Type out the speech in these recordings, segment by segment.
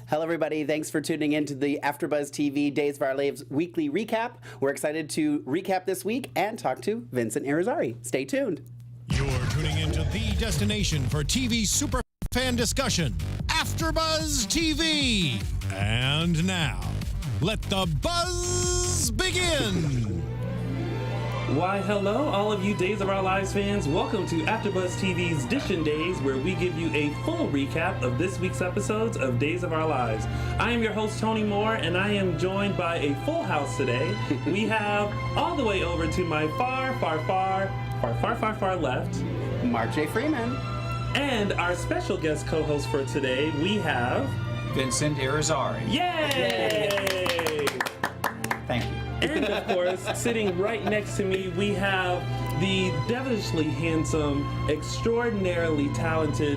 Hello, everybody. Thanks for tuning in to the AfterBuzz TV Days of Our Lives weekly recap. We're excited to recap this week and talk to Vincent Irizarry. Stay tuned. You're tuning into the destination for TV super fan discussion, AfterBuzz TV. And now, let the buzz begin. Why, hello, all of you Days of Our Lives fans. Welcome to AfterBuzz TV's Dishin Days, where we give you a full recap of this week's episodes of Days of Our Lives. I am your host, Tony Moore, and I am joined by a full house today. We have all the way over to my far left, Mark J. Freeman. And our special guest co-host for today, we have... Vincent Irizarry. Yay! Thank you. And of course, sitting right next to me, we have the devilishly handsome, extraordinarily talented...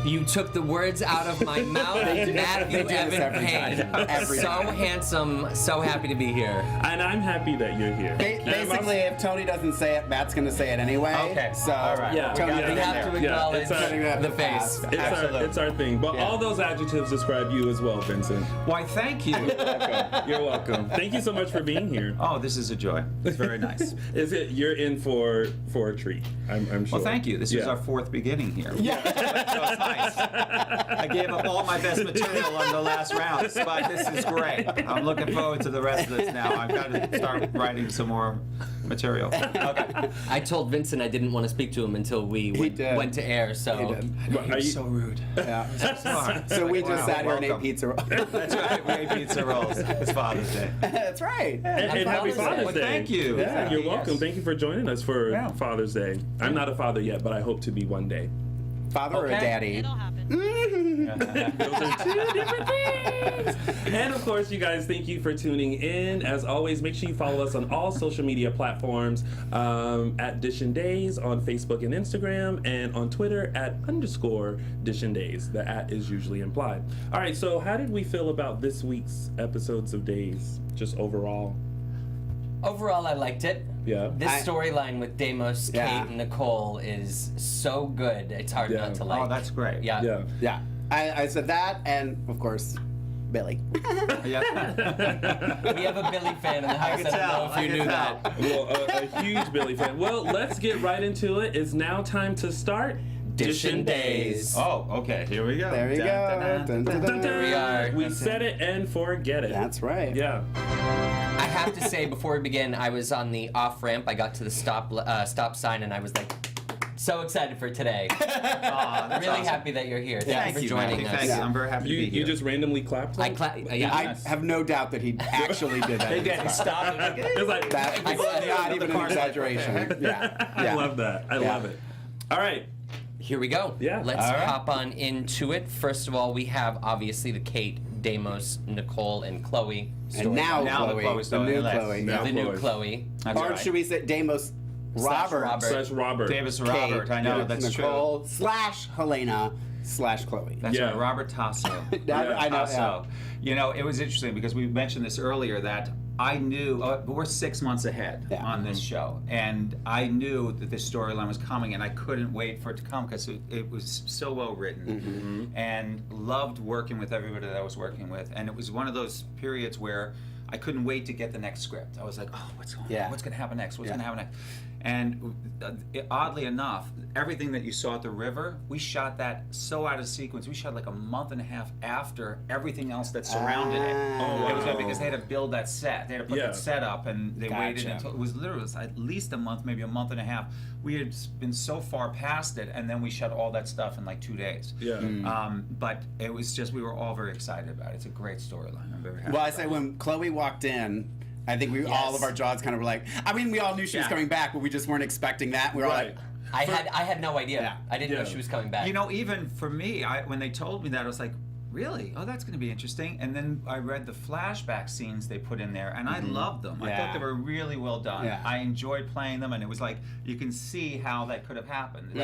You took the words out of my mouth, Matthew Evan Paine. So handsome, so happy to be here. And I'm happy that you're here. Basically, if Tony doesn't say it, Matt's going to say it anyway. Okay. So, all right. Yeah. Tony, We have to acknowledge the face. It's our thing. But all those adjectives describe you as well, Vincent. Why, thank you. You're welcome. Thank you so much for being here. Oh, this is a joy. It's very nice. You're in for a treat, I'm sure. Well, thank you. This is our fourth beginning here. Yeah. So it's nice. I gave up all my best material on the last round, but this is great. I'm looking forward to the rest of this now. I've got to start writing some more material. Okay. I told Vincent I didn't want to speak to him until we went to air, so... Are you so rude. Yeah. Sorry. So we just sat here and ate Welcome. pizza rolls. That's right. We ate pizza rolls. It's Father's Day. That's right. And happy Father's Well, Day. thank you. Yeah, you're Yes. welcome. Thank you for joining us for Father's Day. I'm not a father yet, but I hope to be one day. Father or a daddy? It'll happen. Those are two different things. And of course, you guys, thank you for tuning in. As always, make sure you follow us on all social media platforms at Dishin Days on Facebook and Instagram, and on Twitter at _Dishin Days. The @ is usually implied. All right, so how did we feel about this week's episodes of Days, just overall? Overall, I liked it. Yeah. This storyline with Deimos, Kate, and Nicole is so good, it's hard not to like. Oh, that's great. Yeah. Yeah. Yeah. I said that, and of course, Billy. Yeah. We have a Billy fan in the house. I don't know if you knew that. Well, a huge Billy fan. Well, let's get right into it. It's now time to start Dishin Days. Oh, okay. Here we go. There you go. Dun, dun, dun. There we are. We set it and forget it. That's right. Yeah. I have to say, before we begin, I was on the off ramp. I got to the stop sign, and I was like, so excited for today. That's Really awesome. happy that you're here. Thank you for you, joining Matthew. us. Thank you. I'm very happy to be here. You just randomly clapped? I I have no doubt that he actually did that. They did. He stopped. It's like, That is not even an exaggeration. Yeah. I love that. I love it. All right. Here we go. Yeah. Let's All right. hop on into it. First of all, we have obviously the Kate, Deimos, Nicole, and Chloe story. And now the Chloe, Chloe the story. new Let's- Chloe. Now the new Chloe. Chloe. That's Or right. should we say Deimos Robert? Slash Robert. Davis Kate, Robert. I know, that's Nicole / Helena / Chloe. That's Yeah. right, Robert Tasso. I know. Tasso. You know, it was interesting because we mentioned this earlier that I knew, we're 6 months ahead on this show, and I knew that this storyline was coming, and I couldn't wait for it to come because it was so well written, and loved working with everybody that I was working with, and it was one of those periods where I couldn't wait to get the next script. I was like, oh, what's going on? What's going to happen next? What's going to happen next? And oddly enough, everything that you saw at the river, we shot that so out of sequence. We shot like a month and a half after everything else that surrounded it. Oh, It was wow. because they had to build that set. They had to put that set up, and they waited until it was literally at least a month, maybe a month and a half. We had been so far past it, and then we shot all that stuff in like 2 days. Yeah. But it was just, we were all very excited about it. It's a great storyline. I'm very happy. Well, I say when Chloe walked in, I think all of our jaws kind of were like, I mean, we all knew she was coming back, but we just weren't expecting that. We were all like, I had no idea. I didn't know she was coming back. You know, even for me, when they told me that, I was like, really? Oh, that's going to be interesting. And then I read the flashback scenes they put in there, and I loved them. I thought they were really well done. I enjoyed playing them, and it was like, you can see how that could have happened.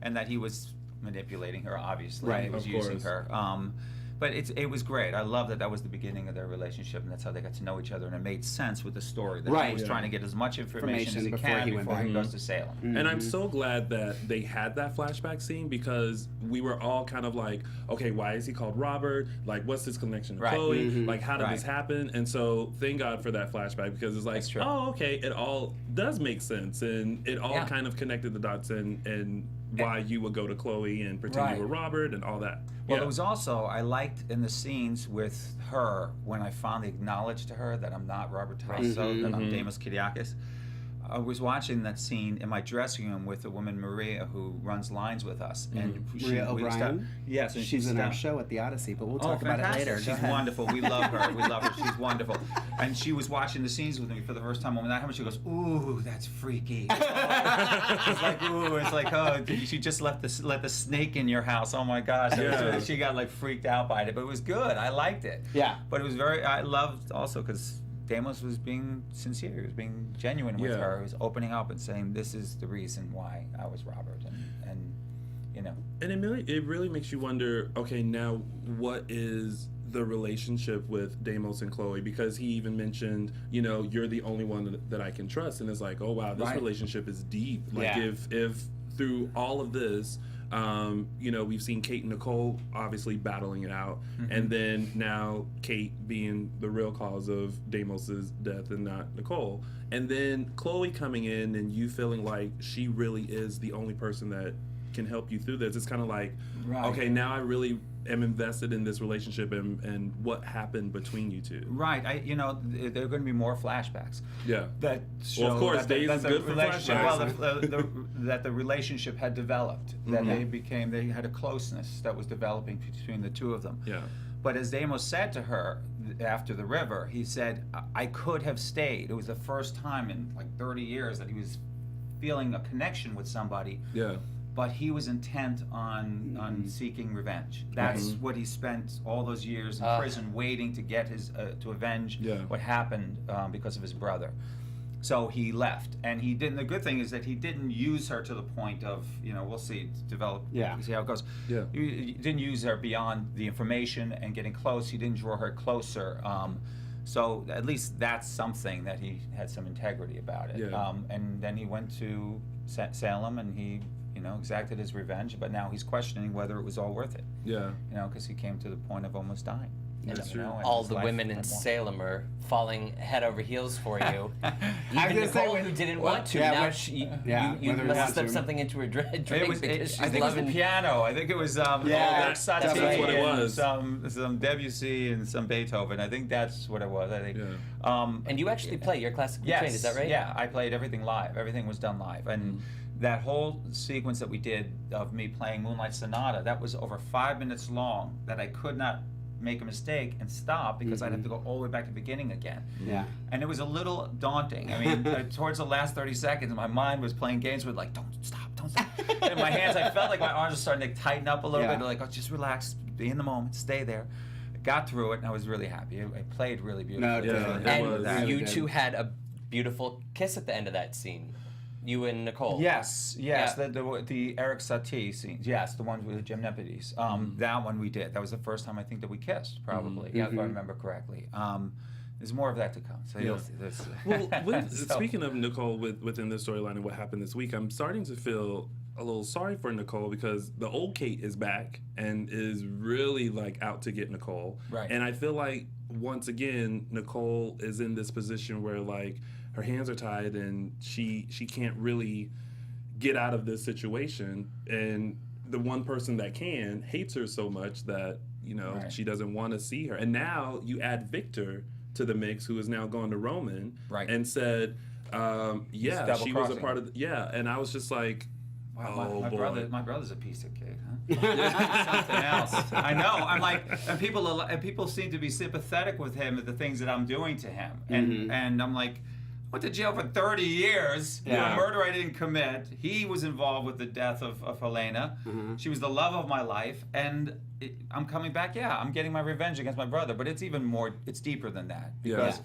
And that he was manipulating her, obviously. Right, He was of using course. her. But it was great. I love that was the beginning of their relationship, and that's how they got to know each other, and it made sense with the story. That Right. he was trying to get as much information as he before can he went before he back. goes to Salem. And I'm so glad that they had that flashback scene, because we were all kind of like, okay, why is he called Robert? Like, what's his connection to Right. Chloe? Like, how did Right. this happen? And so thank God for that flashback, because it's like, That's true. oh, okay, it all does make sense, and it all Yeah. kind of connected the dots, and why you would go to Chloe and pretend Right. you were Robert and all that. Well, Yeah. it was also, I liked in the scenes with her, when I finally acknowledged to her that I'm not Robert Tasso, that I'm Deimos Kiriakis. I was watching that scene in my dressing room with the woman Maria who runs lines with us, and Maria O'Brien? Yes, and She's in our show at the Odyssey, but we'll talk about it fantastic. later. Go She's ahead. wonderful. We love her. We love her. She's wonderful. And she was watching the scenes with me for the first time. When that happened, she goes, "Ooh, that's freaky." It's like, ooh, it's like, oh, she just let the snake in your house. Oh my gosh. Yeah. She got like freaked out by it, but it was good. I liked it. Yeah. But it was I loved also because Deimos was being sincere. He was being genuine with Yeah. her. He was opening up and saying, "This is the reason why I was Robert," and you know. And it really makes you wonder, okay, now what is the relationship with Deimos and Chloe? Because he even mentioned, you're the only one that I can trust. And it's like, oh, wow, this Right. relationship is deep. Like, Yeah. if through all of this, we've seen Kate and Nicole obviously battling it out. And then now Kate being the real cause of Deimos's death and not Nicole. And then Chloe coming in and you feeling like she really is the only person that can help you through this. It's kind of like, Right. okay, now I really am invested in this relationship and what happened between you two. Right. There are going to be more flashbacks. Yeah. That show Well, of course, that Days is good for relationship, flashbacks. well, that the relationship had developed, that they had a closeness that was developing between the two of them. Yeah. But as Deimos said to her after the river, he said, "I could have stayed." It was the first time in like 30 years that he was feeling a connection with somebody. Yeah. But he was intent on seeking revenge. That's what he spent all those years in prison waiting to get to avenge what happened because of his brother. So he left, and he didn't. The good thing is that he didn't use her to the point of, we'll see, see how it goes. Yeah. He didn't use her beyond the information and getting close. He didn't draw her closer. So at least that's something that he had some integrity about it. Yeah. And then he went to Salem, and he exacted his revenge, but now he's questioning whether it was all worth it. Yeah. Because he came to the point of almost dying. That's true. And All his the life women in went on. Salem are falling head over heels for you. I was Even gonna say, Nicole, who didn't want to, yeah, now when- she, yeah, you whether it must have wants slipped to. something into her drink It was, because she's I think loving. it was the piano. I think it was Yeah, Eric Satie that's what it and was. some Debussy and some Beethoven. I think that's what it was. I think. Yeah. And you actually play. You're classically Yes, trained, is that right? Yeah, I played everything live. Everything was done live, and that whole sequence that we did of me playing Moonlight Sonata, that was over 5 minutes long. That I could not make a mistake and stop because I'd have to go all the way back to the beginning again. Yeah. And it was a little daunting. I mean, towards the last 30 seconds, my mind was playing games with like, don't stop. And my hands, I felt like my arms were starting to tighten up a little bit. Like, oh, just relax, be in the moment, stay there. Got through it, and I was really happy. I played really beautifully. No, it did. Yeah, It it was. And you Really two did. had a beautiful kiss at the end of that scene. You and Nicole. Yes, Yeah. the Eric Satie scenes. Yes, the ones with the gymnopedies. That one we did. That was the first time I think that we kissed, probably, if I remember correctly. There's more of that to come. So you'll see this. Well, speaking of Nicole within the storyline and what happened this week, I'm starting to feel a little sorry for Nicole because the old Kate is back and is really like out to get Nicole. Right. And I feel like once again, Nicole is in this position where like her hands are tied and she can't really get out of this situation. And the one person that can hates her so much that, Right. she doesn't want to see her. And now you add Victor to the mix, who has now gone to Roman Right. and said, she was a double-crossing. part of and I was just like, Wow, oh boy. my brother's a piece of cake, huh? Something else. I know. I'm like, and people seem to be sympathetic with him at the things that I'm doing to him, and I'm like, I went to jail for 30 years for a murder I didn't commit. He was involved with the death of Helena. She was the love of my life, and I'm coming back. Yeah, I'm getting my revenge against my brother, but it's even more. It's deeper than that because.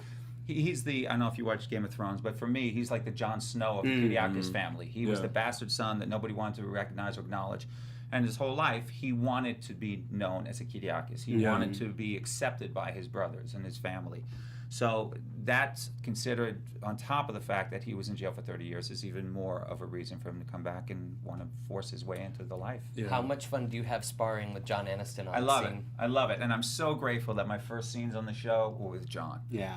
He's the, I don't know if you watch Game of Thrones, but for me, he's like the Jon Snow of the Kiriakis family. He was the bastard son that nobody wanted to recognize or acknowledge. And his whole life, he wanted to be known as a Kiriakis. He wanted to be accepted by his brothers and his family. So that's considered, on top of the fact that he was in jail for 30 years, is even more of a reason for him to come back and want to force his way into the life. Yeah. How much fun do you have sparring with John Aniston on I love scene? it. I love it. And I'm so grateful that my first scenes on the show were with John. Yeah.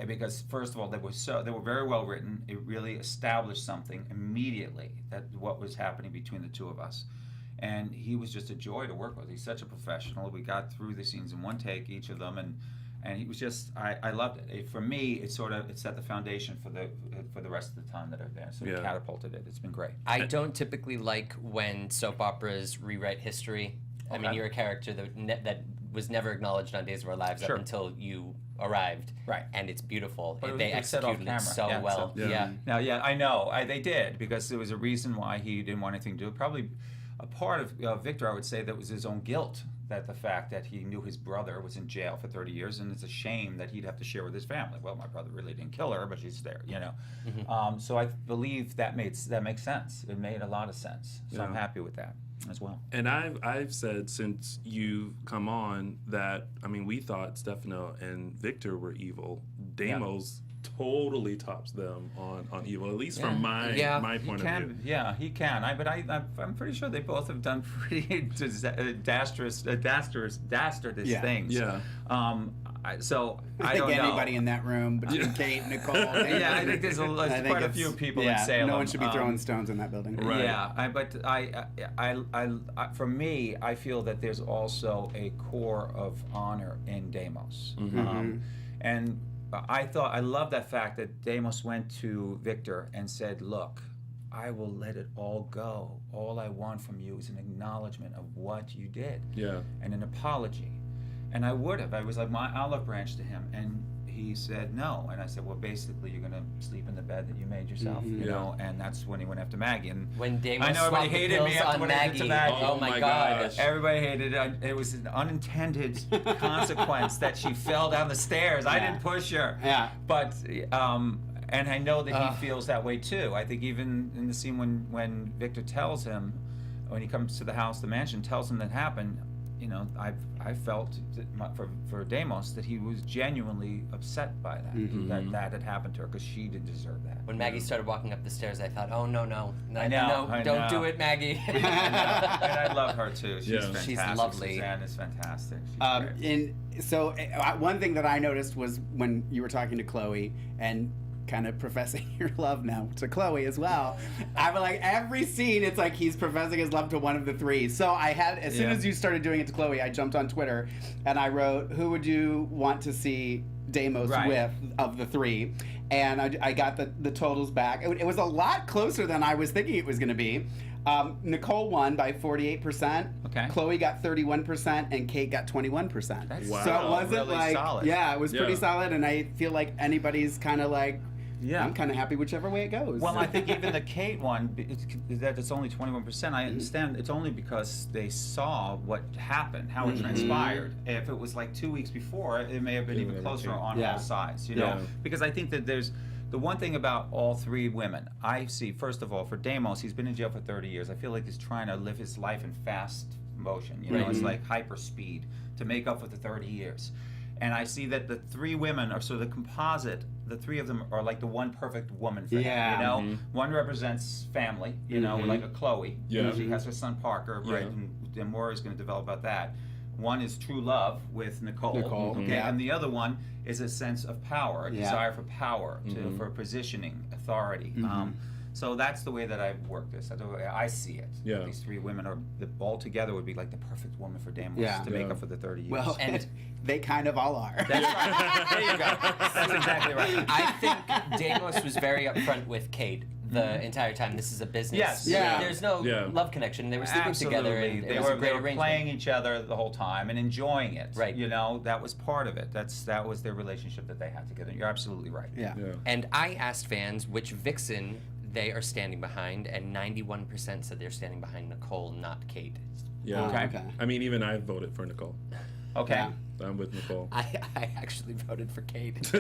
Because first of all, they were very well written. It really established something immediately, that what was happening between the two of us. And he was just a joy to work with. He's such a professional. We got through the scenes in one take, each of them, and he was just, I loved it. For me, it set the foundation for the rest of the time that I've been. So it catapulted it. It's been great. I don't typically like when soap operas rewrite history. I mean, you're a character that was never acknowledged on Days of Our Lives up until you arrived. Right. And it's beautiful. But They executed it so well. Now, I know. They did, because there was a reason why he didn't want anything to do. Probably a part of Victor, I would say, that was his own guilt. That the fact that he knew his brother was in jail for 30 years, and it's a shame that he'd have to share with his family. Well, my brother really didn't kill her, but she's there, you know. So I believe that makes sense. It made a lot of sense. So I'm happy with that as well. And I've said since you've come on that, I mean, we thought Stefano and Victor were evil. Deimos totally tops them on evil, at least from my point of view. Yeah, he can. I'm pretty sure they both have done pretty dastardous things. Yeah. So I don't think know. anybody in that room between Kate and Nicole. Yeah, I think there's quite a few people in Salem. No one should be throwing stones in that building. Right. Yeah, for me, I feel that there's also a core of honor in Deimos, and I love that fact that Deimos went to Victor and said, "Look, I will let it all go. All I want from you is an acknowledgement of what you did, and an apology." And I would have. I was like my olive branch to him, and he said no. And I said, well, basically, you're going to sleep in the bed that you made yourself, you know. And that's when he went after Maggie. And when Deimos I know everybody swapped the hated me pills after on when I did to Maggie. Oh my gosh. Everybody hated it. It was an unintended consequence that she fell down the stairs. I didn't push her. Yeah. But and I know that he feels that way too. I think even in the scene when Victor tells him, when he comes to the house, the mansion, tells him that happened. You know, I felt that for Deimos that he was genuinely upset by that, that had happened to her, because she didn't deserve that. When Maggie started walking up the stairs, I thought, oh, no, I know. don't do it, Maggie. And I love her too. She's fantastic. She's lovely. Suzanne is fantastic. She's great. So one thing that I noticed was when you were talking to Chloe and kind of professing your love now to Chloe as well. I was like, every scene, it's like he's professing his love to one of the three. So I had, as soon as you started doing it to Chloe, I jumped on Twitter and I wrote, who would you want to see Deimos with of the three? And I got the totals back. It was a lot closer than I was thinking it was going to be. Nicole won by 48%. Okay. Chloe got 31%, and Kate got 21%. That's Wow. So it wasn't really like, solid. it was pretty solid, and I feel like anybody's kind of like, Yeah. I'm kind of happy whichever way it goes. Well, I think even the Kate one, that it's only 21%. I understand it's only because they saw what happened, how it transpired. If it was like 2 weeks before, it may have been even closer on all sides, you know? Because I think that there's the one thing about all three women. I see, first of all, for Deimos, he's been in jail for 30 years. I feel like he's trying to live his life in fast motion. You know, it's like hyper speed to make up for the 30 years. And I see that the three women are sort of the composite. The three of them are like the one perfect woman for him, you know? One represents family, you know, like a Chloe. You know, she has her son Parker, right? And more is going to develop about that. One is true love with Nicole. Okay, and the other one is a sense of power, a desire for power, for positioning, authority. So that's the way that I work this. That's the way I see it. Yeah. These three women are all together would be like the perfect woman for Deimos to make up for the 30 years. Well, and they kind of all are. That's right. There you go. That's exactly right. I think Deimos was very upfront with Kate the entire time. This is a business. Yes. Yeah. There's no love connection. They were sleeping together, and they it was a great were arrangement. playing each other the whole time and enjoying it. Right. You know, that was part of it. That was their relationship that they had together. You're absolutely right. Yeah. And I asked fans which vixen they are standing behind, and 91% said they're standing behind Nicole, not Kate. Yeah. Okay. I mean, even I voted for Nicole. Okay. Yeah. I'm with Nicole. I actually voted for Kate. So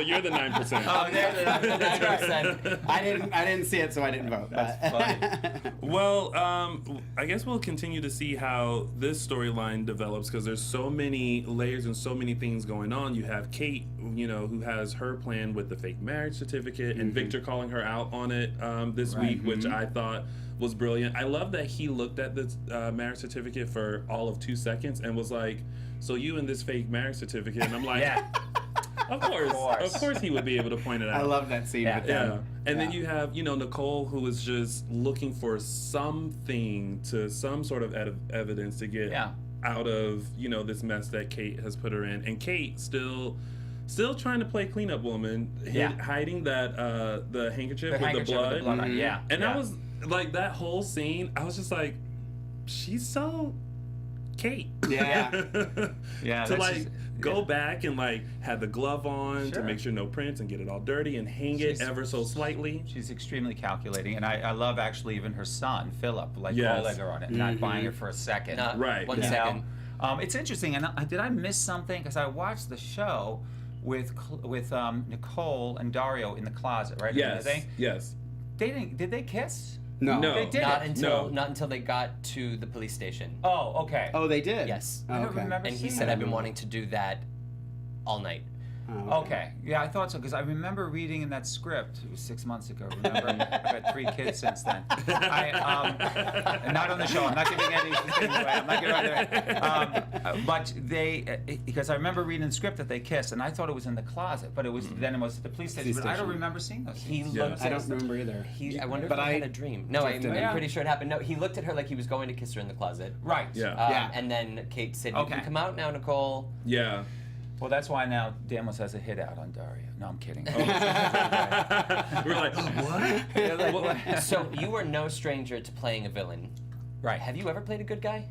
you're the 9%. Oh, That's right. I didn't see it, so I didn't vote. That's funny. Well, I guess we'll continue to see how this storyline develops because there's so many layers and so many things going on. You have Kate, who has her plan with the fake marriage certificate, and Victor calling her out on it this week, which I thought was brilliant. I love that he looked at the marriage certificate for all of 2 seconds and was like, "So you and this fake marriage certificate?" And I'm like, Yeah. Of course he would be able to point it out. I love that scene with Yeah, them. and then you have Nicole, who is just looking for some sort of evidence to get out of this mess that Kate has put her in, and Kate still trying to play cleanup woman, hiding that the handkerchief with the blood. On. Yeah, and I was like, that whole scene, I was just like, she's so Kate. Yeah. Yeah. To like go back and like have the glove on to make sure no prints and get it all dirty and hang it ever so slightly. She's extremely calculating, and I love actually even her son Philip, like calling her on it, not buying it for a second. Not Right. 1 second. It's interesting, and did I miss something? Because I watched the show with Nicole and Dario in the closet, right? Yes. Did they kiss? No. No. They did. Not until they got to the police station. Oh, okay. Oh, they did? Yes. Oh, I don't okay. remember And he seeing said, that. "I've been wanting to do that all night." Oh, Okay. Yeah, I thought so because I remember reading in that script. It was 6 months ago. Remember, I've had 3 kids since then. And not on the show. I'm not giving anything away. I'm not giving away. But because I remember reading in the script that they kissed, and I thought it was in the closet, but it was then it was at the police station. But I don't remember seeing those. He scenes. looked. I don't remember either. I wonder if But I I had a dream. No, I'm drifted in. pretty sure it happened. No, he looked at her like he was going to kiss her in the closet. Right. Yeah. And then Kate said, "You Okay. can come out now, Nicole." Yeah. Well, that's why now Deimos has a hit out on Dario. No, I'm kidding. We're like, what? So you were no stranger to playing a villain. Right. Have you ever played a good guy?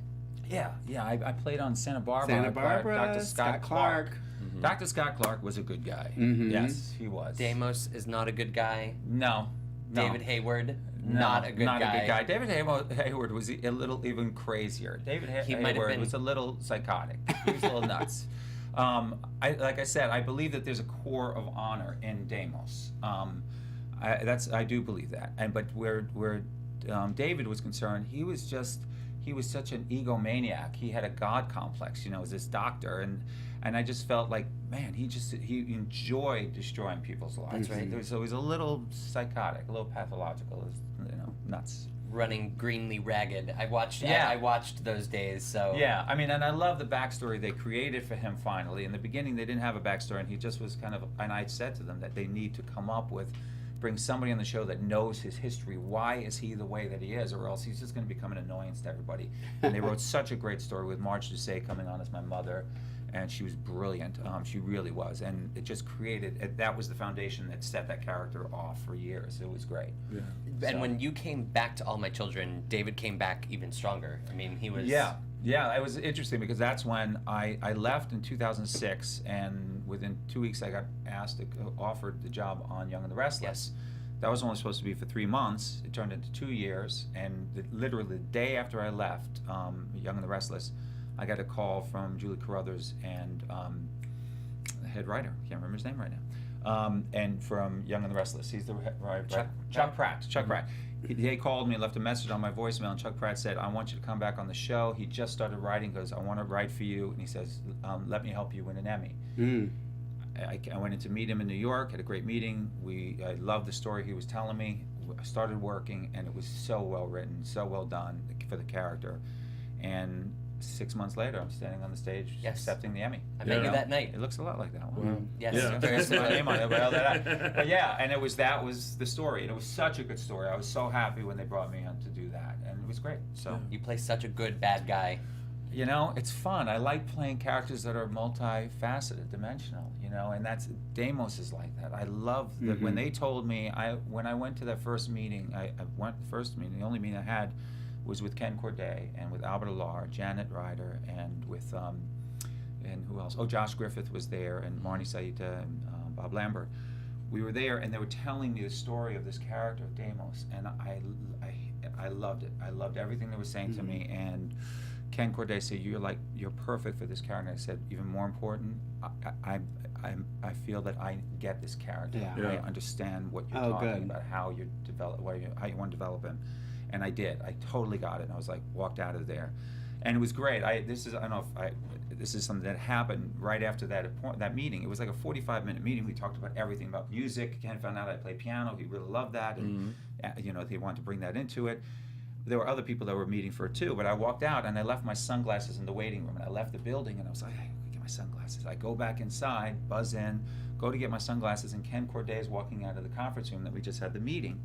Yeah. I played on Santa Barbara. Santa I played Barbara, Dr. Scott Clark. Mm-hmm. Dr. Scott Clark was a good guy. Yes, he was. Deimos is not a good guy. No. David Hayward, No, not a good guy. Not a good guy. David Hayward was a little even crazier. David He might have Hayward been. was a little psychotic. He was a little nuts. Like I said, I believe that there's a core of honor in Deimos. I do believe that. But where David was concerned, he was such an egomaniac. He had a god complex, as this doctor, and I just felt like, man, he enjoyed destroying people's lives. That's right. So he was a little psychotic, a little pathological, nuts. Running greenly ragged. I watched those days. So Yeah, I mean, and I love the backstory they created for him finally. In the beginning, they didn't have a backstory, and he just was kind of, and I said to them that they need to bring somebody on the show that knows his history. Why is he the way that he is? Or else he's just going to become an annoyance to everybody. And they wrote such a great story with Marge Doucet coming on as my mother, and she was brilliant. She really was. And it just that was the foundation that set that character off for years. It was great. Yeah. And when you came back to All My Children, David came back even stronger. I mean, he was... Yeah, it was interesting because that's when I left in 2006, and within 2 weeks I got offered the job on Young and the Restless. Yes. That was only supposed to be for 3 months. It turned into 2 years, and literally the day after I left Young and the Restless, I got a call from Julie Carruthers and the head writer. I can't remember his name right now. And from Young and the Restless, he's the Chuck Pratt. Chuck Pratt. They called me and left a message on my voicemail, and Chuck Pratt said, "I want you to come back on the show." He just started writing, goes, "I want to write for you," and he says, "Let me help you win an Emmy." I went in to meet him in New York, had a great meeting. I loved the story he was telling me. I started working, and it was so well written, so well done for the character. And 6 months later, I'm standing on the stage accepting the Emmy. I met you that night. It looks a lot like that one. Wow. Yes, Yeah. very My similar. name on it, but yeah, and that was the story, and it was such a good story. I was so happy when they brought me on to do that, and it was great. So You play such a good bad guy. it's fun. I like playing characters that are multifaceted, dimensional. And that's Deimos is like that. I love that when they told me when I went to that first meeting, the only meeting I had was with Ken Corday and with Albert Alar, Janet Ryder, and with and who else? Oh, Josh Griffith was there, and Marnie Saita and Bob Lambert. We were there, and they were telling me the story of this character, Deimos, and I loved it. I loved everything they were saying to me, and Ken Corday said, you're perfect for this character. I said, even more important, I feel that I get this character. Yeah. I understand what you're talking about, how you how you want to develop him, and I did. I totally got it. And I was like, walked out of there, and it was great. I don't know if this is something that happened right after that meeting. It was like a 45-minute meeting. We talked about everything about music. Ken found out I play piano. He really loved that, and he wanted to bring that into it. There were other people that were meeting for it too, but I walked out and I left my sunglasses in the waiting room, and I left the building and I was like, hey, get my sunglasses. I go back inside, buzz in, go to get my sunglasses, and Ken Corday is walking out of the conference room that we just had the meeting.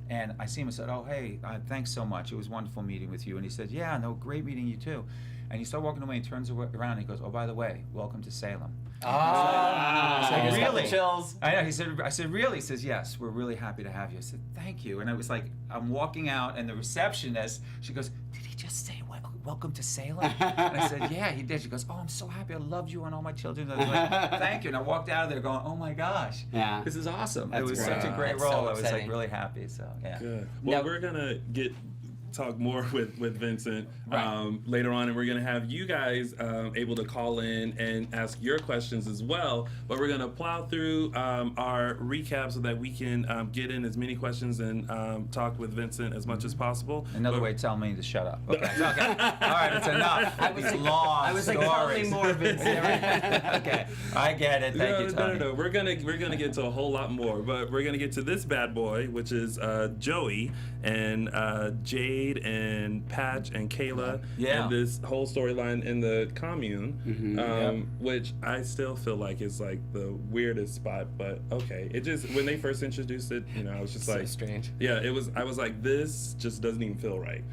And I see him and said, oh, hey, thanks so much. It was wonderful meeting with you. And he said, yeah, no, great meeting you too. And he started walking away and turns around and he goes, oh, by the way, welcome to Salem. I just got the Really? chills. I know. I said, really? He says, yes, we're really happy to have you. I said, thank you. And I was like, I'm walking out, and the receptionist, she goes, did he just say welcome to Salem? And I said, yeah, he did. She goes, oh, I'm so happy. I loved you and all my children. I was like, thank you. And I walked out of there going, oh my gosh, this is awesome. That's it was great. such a great That's role. so I was like exciting. really happy. So yeah. Good. Well, Now- we're gonna talk more with Vincent Right. later on, and we're gonna have you guys able to call in and ask your questions as well. But we're gonna plow through our recap so that we can get in as many questions and talk with Vincent as much as possible. Another But- way, tell me to shut up. Okay. Okay. All right, it's enough. I was These like, long I was like, tell me stories. more, Vincent. Okay, I get it. Thank you, Tony. No. We're gonna get to a whole lot more, but we're gonna get to this bad boy, which is Joey and Jade and Patch and Kayla, Yeah. and this whole storyline in the commune, Yep. which I still feel like is like the weirdest spot. But okay, it just when they first introduced it, I was just So like, strange. yeah, it was. I was like, this just doesn't even feel right.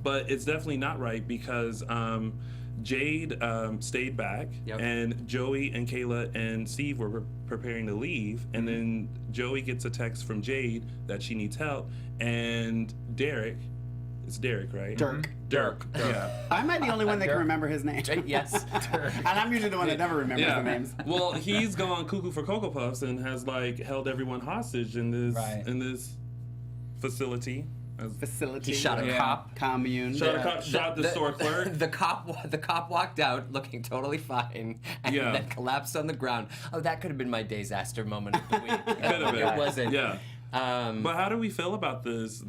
But it's definitely not right because Jade stayed back, Yep. and Joey and Kayla and Steve were preparing to leave, and then Joey gets a text from Jade that she needs help, and Derek, it's Derek, right? Dirk. Dirk. Yeah. I might be the only one that can Dirk. remember his name. Yes. And I'm usually the one that never remembers the names. Well, he's gone cuckoo for Cocoa Puffs and has like held everyone hostage in this Right. facility. Facility. He shot a Yeah. cop. Commune. Shot the store clerk. The cop walked out looking totally fine, and Yeah. then collapsed on the ground. Oh, that could have been my disaster moment of the week. Could have been. It wasn't. Yeah. But How do we feel about this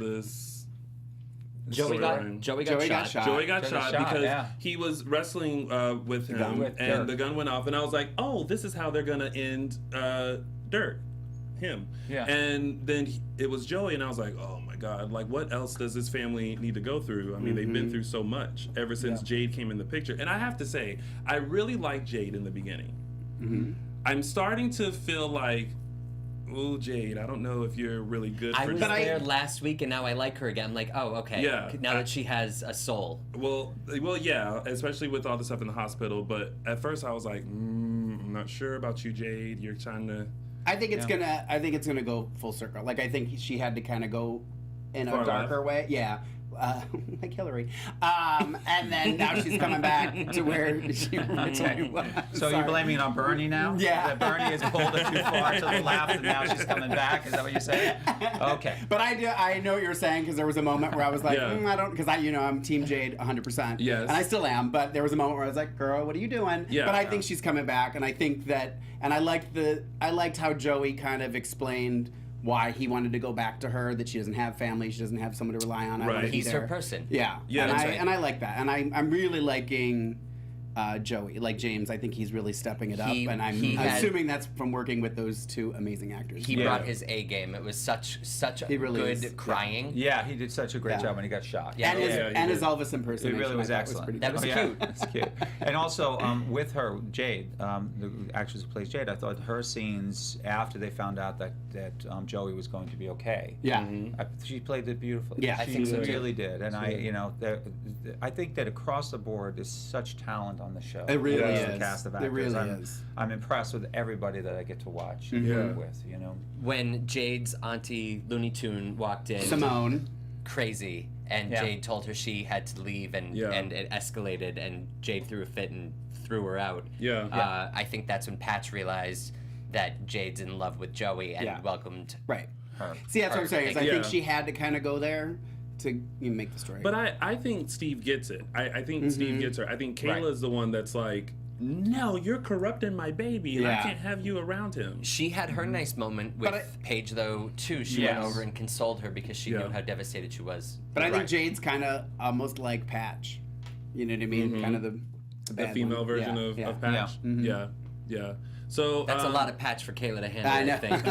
Joey storyline? got Joey got shot. shot. Joey got Joey shot shot, because yeah. he was wrestling with him, With and Dirk. the gun went off, and I was like, "Oh, this is how they're gonna end Dirk, him." Yeah. And then it was Joey, and I was like, "Oh my God! Like, what else does this family need to go through? I mean, they've been through so much ever since Jade came in the picture." And I have to say, I really liked Jade in the beginning. I'm starting to feel like, "Oh, Jade, I don't know if you're really good I for was this." there last week, and now I like her again. I'm like, oh, okay. Yeah. Now that she has a soul. Well, yeah, especially with all the stuff in the hospital. But at first, I was like, I'm not sure about you, Jade. You're trying to. I think it's gonna go full circle. Like I think she had to kind of go in Far a darker left. way. Yeah. Like Hillary. And then now she's coming back to where she originally was. So Sorry. you're blaming it on Bernie now? Yeah. That Bernie has pulled it too far to the left, and now she's coming back. Is that what you're saying? Okay. But I know what you're saying, because there was a moment where I was like, Yeah. I don't, because I'm Team Jade 100%. Yes. And I still am, but there was a moment where I was like, girl, what are you doing? Yeah. But I think she's coming back, and I think that, and I liked how Joey kind of explained why he wanted to go back to her, that she doesn't have family, she doesn't have someone to rely on. I Right. want to be He's there. her person. Yeah. Yeah, and that's I right. and I like that, and I'm really liking Joey, like James. I think he's really stepping it up, and I'm he had- assuming that's from working with those two amazing actors. He Yeah. brought his A game. It was such a He really good is. crying. Yeah, he did such a great Yeah. job when he got shot. Yeah. and his, Yeah, he and his did. Elvis impersonation. It really was I thought excellent. pretty That good. was cute. It's cute. And also, with her, Jade, the actress who plays Jade, I thought her scenes after they found out that Joey was going to be okay. Yeah. She played it beautifully. Yeah, I she think so, too. really did. And I think that across the board, there's such talent on the show. It really Across is. The cast of It actors. really I'm, is. I'm impressed with everybody that I get to watch and Yeah. work with. When Jade's auntie Looney Tune walked in, Simone. crazy, and Yeah. Jade told her she had to leave, and Yeah. and it escalated, and Jade threw a fit and threw her out. Yeah. I think that's when Patch realized that Jade's in love with Joey and Yeah. welcomed Right. Her. See, that's what I'm saying. Is I Yeah. think she had to kind of go there to make the story. But I think Steve gets it. I think Steve gets her. I think Kayla's the one that's like, no, you're corrupting my baby, and I can't have you around him. She had her nice moment with Paige, though, too. She went over and consoled her because she knew how devastated she was. But I think Jade's kind of almost like Patch. You know what I mean? Kind of the bad female version of Patch. Yeah. So that's a lot of Patch for Kayla to handle, I think.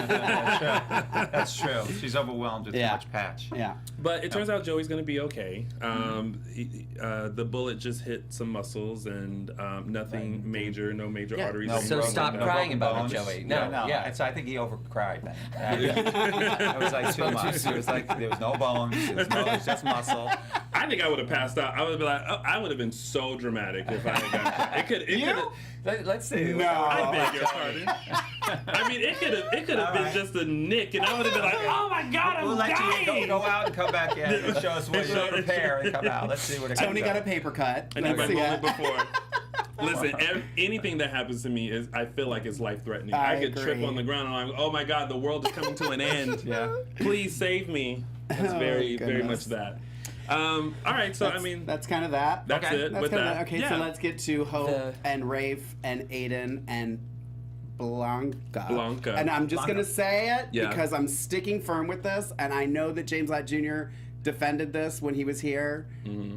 That's true. She's overwhelmed with too much Patch. Yeah. But it turns out Joey's going to be okay. The bullet just hit some muscles and nothing major, no major arteries. So stop crying about it, Joey. No. I think he overcried then. It was like too much. It was like there was no bones. It was just muscle. I think I would have passed out. I would have been like, I would have been so dramatic if I had got it. It could. Let's see. No. I beg your pardon. I mean, it could have been just a nick, and I would have been like, oh my God, I'm dying. Let you go out and come back in. And show us what you prepare and come out. Let's see what it comes Tony got a paper cut. I need my moment before. Listen, anything that happens to me is, I feel like it's life-threatening. I could trip on the ground and I'm like, oh my God, the world is coming to an end. Please save me. It's very much that. All right, so that's kind of that. That's it. That's with that. Okay, so let's get to Hope and Rafe and Aiden and Blanca. And I'm just gonna say it because I'm sticking firm with this, and I know that James Lott Jr. defended this when he was here.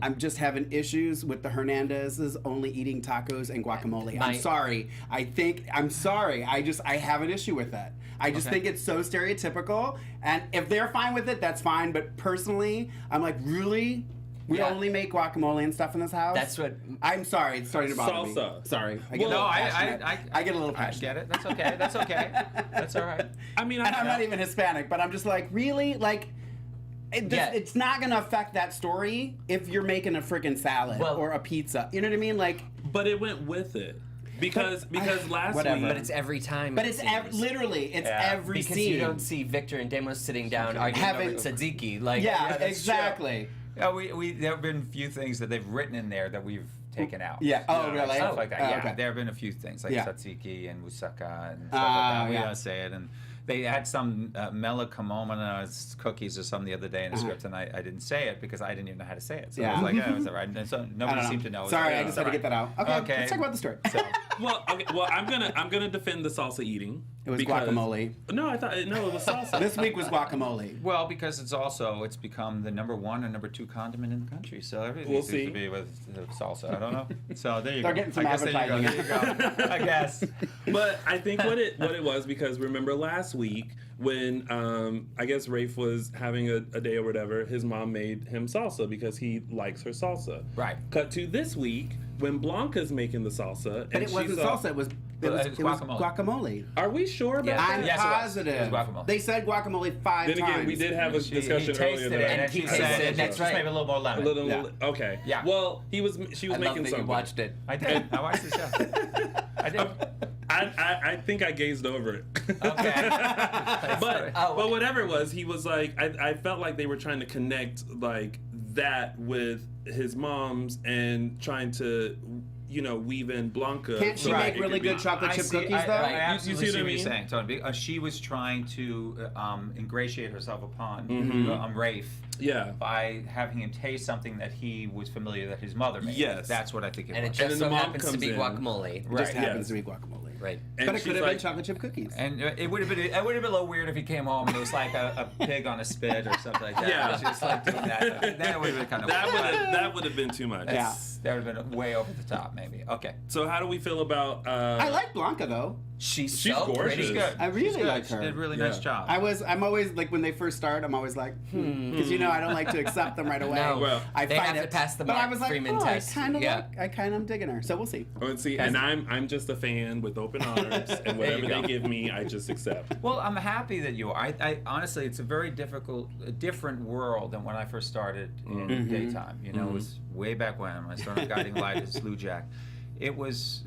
I'm just having issues with the Hernandezes only eating tacos and guacamole. I'm sorry. I'm sorry. I have an issue with that. I just think it's so stereotypical, and if they're fine with it, that's fine. But personally, I'm like, really? We only make guacamole and stuff in this house? That's what... I'm sorry. It's starting to bother me. Sorry. I get a little passionate. I get it. That's okay. That's okay. That's all right. I mean, I'm not even Hispanic, but I'm just like, really? Like... It's not going to affect that story if you're making a freaking salad or a pizza. You know what I mean? Like, but it went with it because last week. But it's every time. But it's literally every because scene. You don't see Victor and Deimos sitting down arguing over tzatziki. Like, exactly. Yeah, there have been a few things that they've written in there that we've taken out. Yeah. Oh, really? Stuff like that. Okay. There have been a few things like tzatziki and moussaka and stuff like that. We don't say it and. They had some Melacomona cookies or something the other day in the script, and I didn't say it because I didn't even know how to say it. So I was like, it was all right. And so nobody seemed to know. Sorry, I just had to get that out. Okay, let's talk about the story. So. Well, I'm gonna defend the salsa eating. It was guacamole. No, it was salsa. This week was guacamole. Well, because it's become the number 1 or number 2 condiment in the country. So everything seems to be with salsa. I don't know. So there you go. They're getting some advertising. There you go. I guess. But I think what it was because remember last week when I guess Rafe was having a day or whatever, his mom made him salsa because he likes her salsa. Right. Cut to this week when Blanca's making the salsa. But it wasn't salsa. It was guacamole. Are we sure about that? I'm positive. It was guacamole. They said guacamole 5 times. Then again, we did have a discussion earlier. And she said, that's right. Maybe a little more lemon. Okay. Yeah. Well, she was making something. You watched it. I did. I watched the show. I did. I think I gazed over it. Okay. but whatever it was, he was like, I felt like they were trying to connect like that with his mom's and trying to, weave in Blanca. Can't she make really good chocolate chip cookies though? I absolutely see what you're saying, Tony. She was trying to ingratiate herself upon Rafe. Yeah. By having him taste something that he was familiar that his mother made. Yes. That's what I think it was. And it just so happens to be guacamole. It just happens to be guacamole. Right. But it could have been chocolate chip cookies. And it would have been a little weird if he came home and it was like a pig on a spit or something like that. Yeah. Just like doing that. Then it would have been kind of weird. That would have been too much. Yeah. That would have been way over the top, maybe. Okay. So how do we feel about... I like Blanca, though. She's so gorgeous. She's good. I really like her. She did a really nice job. I'm always, like, when they first start, I'm always like, because, I don't like to accept them right away. No, well, they have to pass the Freeman test. I kind of digging her. So we'll see. Let's see. And I'm just a fan with open arms, and whatever they give me, I just accept. Well, I'm happy that you are. I honestly, it's a very different world than when I first started in daytime. It was way back when I started guiding light as Slew Jack. there was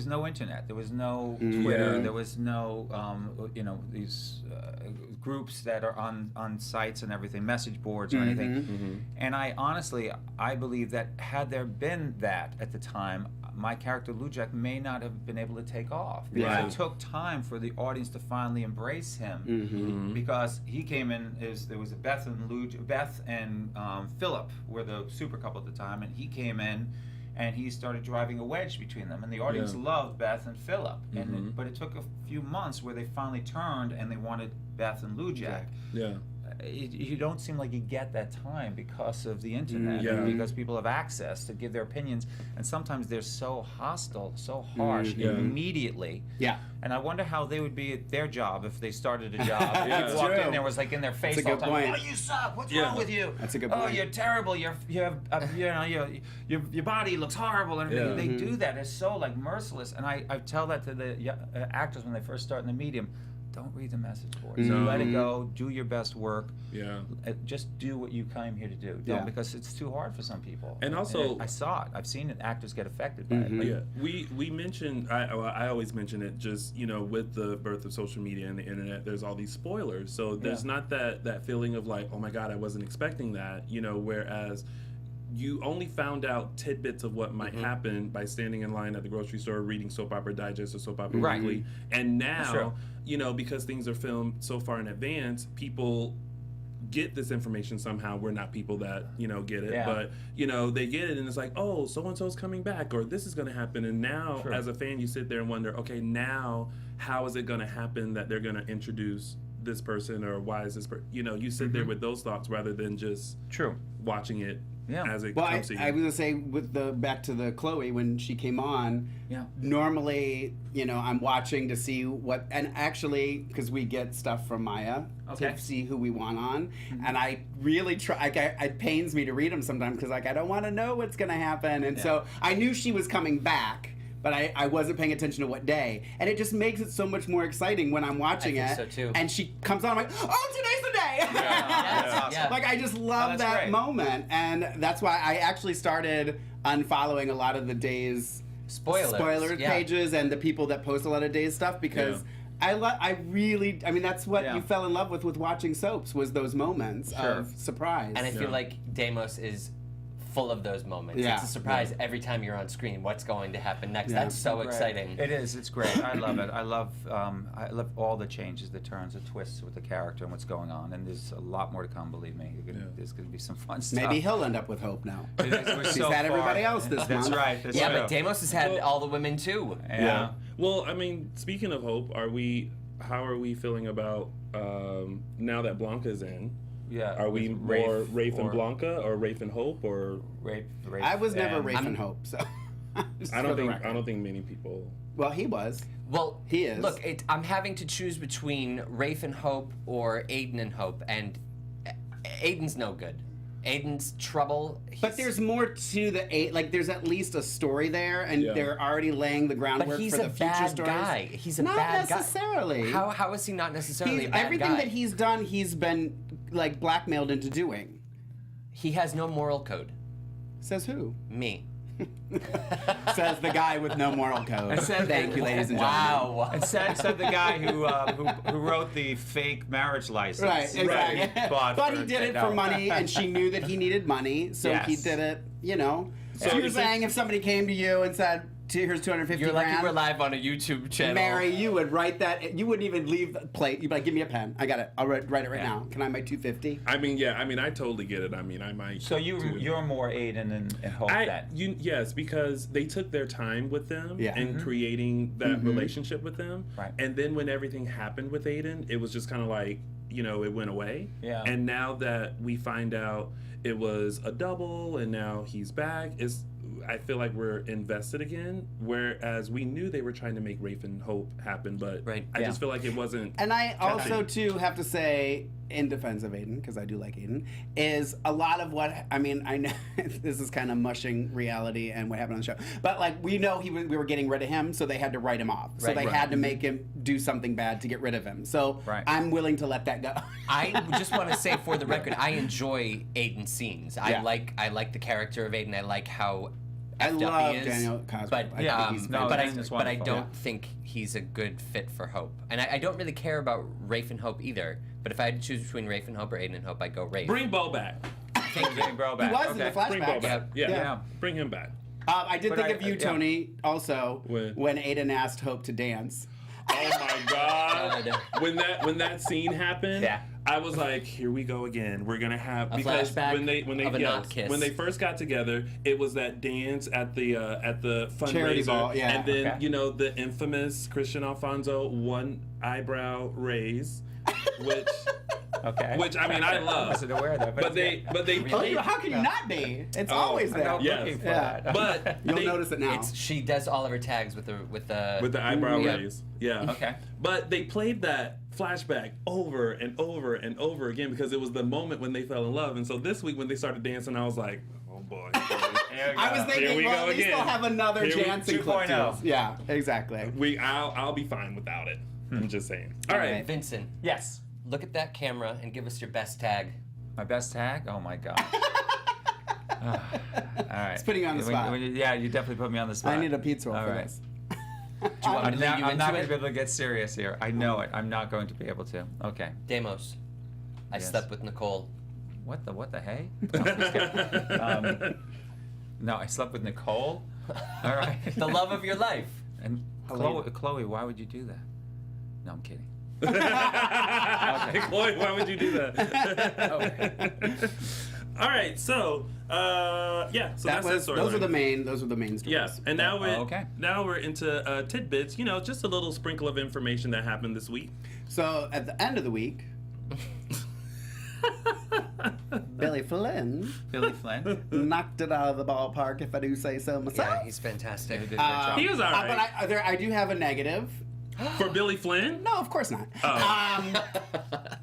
no internet, there was no Twitter, Yeah. there was no these groups that are on sites and everything, message boards or anything. And I honestly believe that had there been that at the time, my character Lujak may not have been able to take off, because Right. it took time for the audience to finally embrace him, because he came in there was a Beth and Philip were the super couple at the time, and he came in and he started driving a wedge between them, and the audience loved Beth and Philip. But it took a few months where they finally turned and they wanted Beth and Lujak. Yeah. You don't seem like you get that time because of the internet, Yeah. and because people have access to give their opinions, and sometimes they're so hostile, so harsh immediately. Yeah. And I wonder how they would be at their job if they started a job. Yeah. If you walked True. in there, was like in their face That's a all the good time. point. Oh, you suck. What's Yeah. wrong with you? That's a good Oh, point. you're terrible. You have your body looks horrible. And Yeah. they do that. It's so like merciless. And I tell that to the actors when they first start in the medium. Don't read the message boards. No. Let it go. Do your best work. Yeah. Just do what you came here to do. Yeah. Because it's too hard for some people. And also- I saw it. I've seen it. Actors get affected by it. Yeah, we mentioned. I always mention it. Just with the birth of social media and the internet, there's all these spoilers. So there's not that feeling of like, oh my God, I wasn't expecting that. Whereas you only found out tidbits of what might happen by standing in line at the grocery store, reading Soap Opera Digest or Soap Opera Right. Weekly, and That's true. now because things are filmed so far in advance, people get this information somehow. We're not people that get it, Yeah. but they get it, and it's like, oh, so and so's coming back, or this is going to happen. And now, True. as a fan, you sit there and wonder, okay, now how is it going to happen that they're going to introduce this person, or why is this person? You sit there with those thoughts rather than just True. watching it Yeah. as it Well, comes to you. I was gonna say back to the Chloe when she came on. Yeah. Normally, I'm watching to see what, and actually, because we get stuff from Maya Okay. to see who we want on, and I really try. It pains me to read them sometimes because I don't want to know what's gonna happen, and so I knew she was coming back. But I wasn't paying attention to what day. And it just makes it so much more exciting when I'm watching I it. think so, too. And she comes on, I'm like, oh, today's the day! Yeah. Like, I just love that's that great. moment. And that's why I actually started unfollowing a lot of the Days Spoilers, yeah. pages and the people that post a lot of Days stuff because I really, that's what Yeah. you fell in love with watching soaps was those moments of surprise. And I feel like Deimos is full of those moments. Yeah. It's a surprise every time you're on screen. What's going to happen next? Yeah. That's so Great. exciting. It is. It's great. I love it. I love all the changes, the turns, the twists with the character and what's going on. And there's a lot more to come. Believe me. There's going to be some fun stuff. Maybe he'll end up with Hope now. We're She's so had everybody far. else this That's month. right. That's Yeah, true. but Deimos has had Well- all the women too. Yeah. Well, speaking of Hope, how are we feeling about now that Blanca's in? Yeah. Are we with more Rafe and or Blanca or Rafe and Hope, or Rafe I was never and- Rafe and Hope, so. I don't think many people. Well, he was. Well, He is. Look, I'm having to choose between Rafe and Hope or Aiden and Hope, and Aiden's no good. Aiden's trouble. But there's more to the there's at least a story there, and Yeah. they're already laying the groundwork But he's for a the future bad stories. guy. He's a Not bad guy. necessarily. How is he not necessarily a bad everything guy? that he's done, he's been blackmailed into doing. He has no moral code. Says who? Me. Says the guy with no moral code. Thank you, ladies and gentlemen. Wow. And said the guy who wrote the fake marriage license. Right, exactly. Right. But he did it for money, and she knew that he needed money, so he Yes. did it. So So you're is it- saying if somebody came to you and said, "Here's 250 You're lucky grand," we're live on a YouTube channel. Mary, you would write that. You wouldn't even leave the plate. You'd be like, "Give me a pen. I got it. I'll write it right now. Can I have my 250?" I totally get it. I might. So too. you're more Aiden and Hope then. Yes, because they took their time with them Yeah. and creating that relationship with them. Right. And then when everything happened with Aiden, it was just kind of like, it went away. Yeah. And now that we find out it was a double and now he's back, I feel like we're invested again, whereas we knew they were trying to make Rafe and Hope happen, but Right. I just feel like it wasn't. And I also too have to say, in defense of Aiden, because I do like Aiden, is a lot of what I know this is kind of mushing reality and what happened on the show, but we know we were getting rid of him, so they had to write him off. So Right. they Right. had to make him do something bad to get rid of him. So Right. I'm willing to let that go. I just want to say for the record, I enjoy Aiden's scenes. I Yeah. like the character of Aiden. I like how I effed up love he is. Daniel Cosgrove. But I think he's fantastic. but I don't Yeah. think he's a good fit for Hope. And I don't really care about Rafe and Hope either. But if I had to choose between Rafe and Hope or Aiden and Hope, I'd go Rafe. Bring Bo back. Bring Bro back. He was in the Bring Bo flashback. back. Yeah. Yeah. Bring him back. I did But think I- of you, yeah. Tony, also When? when Aiden asked Hope to dance. Oh my God! God. when that scene happened, Yeah. I was like, "Here we go again. We're gonna have A because flashback when they of a not kiss. when they first got together, it was that dance at the fundraiser, Charity ball, yeah. and then Okay. the infamous Christian Alfonso one eyebrow raise, which Okay. which I mean I I love, wasn't aware of that. but they Oh, played, how can you not be? It's Oh, always I'm there. not Yes. looking for Yeah. that. but You'll they, notice it now. She does all of her tags with the eyebrow Yeah. raise, yeah. Okay. But they played that flashback over and over and over again because it was the moment when they fell in love. And so this week when they started dancing, I was like, oh boy. I was Here thinking, we well, go at least again. they'll have another Here we- dancing clip 2.0. too. Yeah, exactly. I'll be fine without it. I'm just saying. All right. Alright. Vincent, Yes. look at that camera and give us your best tag. My best tag? Oh my god. All right. It's putting you on the spot. Yeah, you definitely put me on the spot. I need a pizza roll All for right. this. Do you want me to lead you I'm not into going to it? be able to get serious here. I know it. I'm not going to be able to. Okay. Deimos, I Yes. slept with Nicole. What the hey? No, I'm just kidding. No, I slept with Nicole. All right. The love of your life. And Helena. Chloe, why would you do that? No, I'm kidding. Chloe, why would you do that? All right. So, yeah. So that's that those storyline. are the main stories. Yeah, and now okay. now we're into tidbits. Just a little sprinkle of information that happened this week. So at the end of the week, Billy Flynn Billy Flynn. knocked it out of the ballpark, if I do say so myself. Yeah, he's fantastic. He did a great job. He was all right. But I do have a negative. For Billy Flynn? No, of course not. Oh.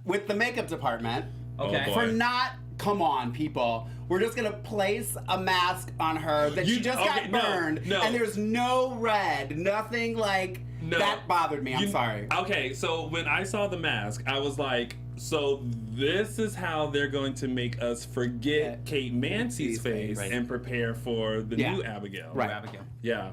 With the makeup department, Okay. Oh, for boy. not. Come on, people. We're just gonna place a mask on her that she just got no, burned, no. and there's no red, nothing like No. that bothered me. I'm sorry. Okay, so when I saw the mask, I was like, so this is how they're going to make us forget Kate Mancy's face Right. and prepare for the Yeah. new Abigail. Right. Abigail. Yeah.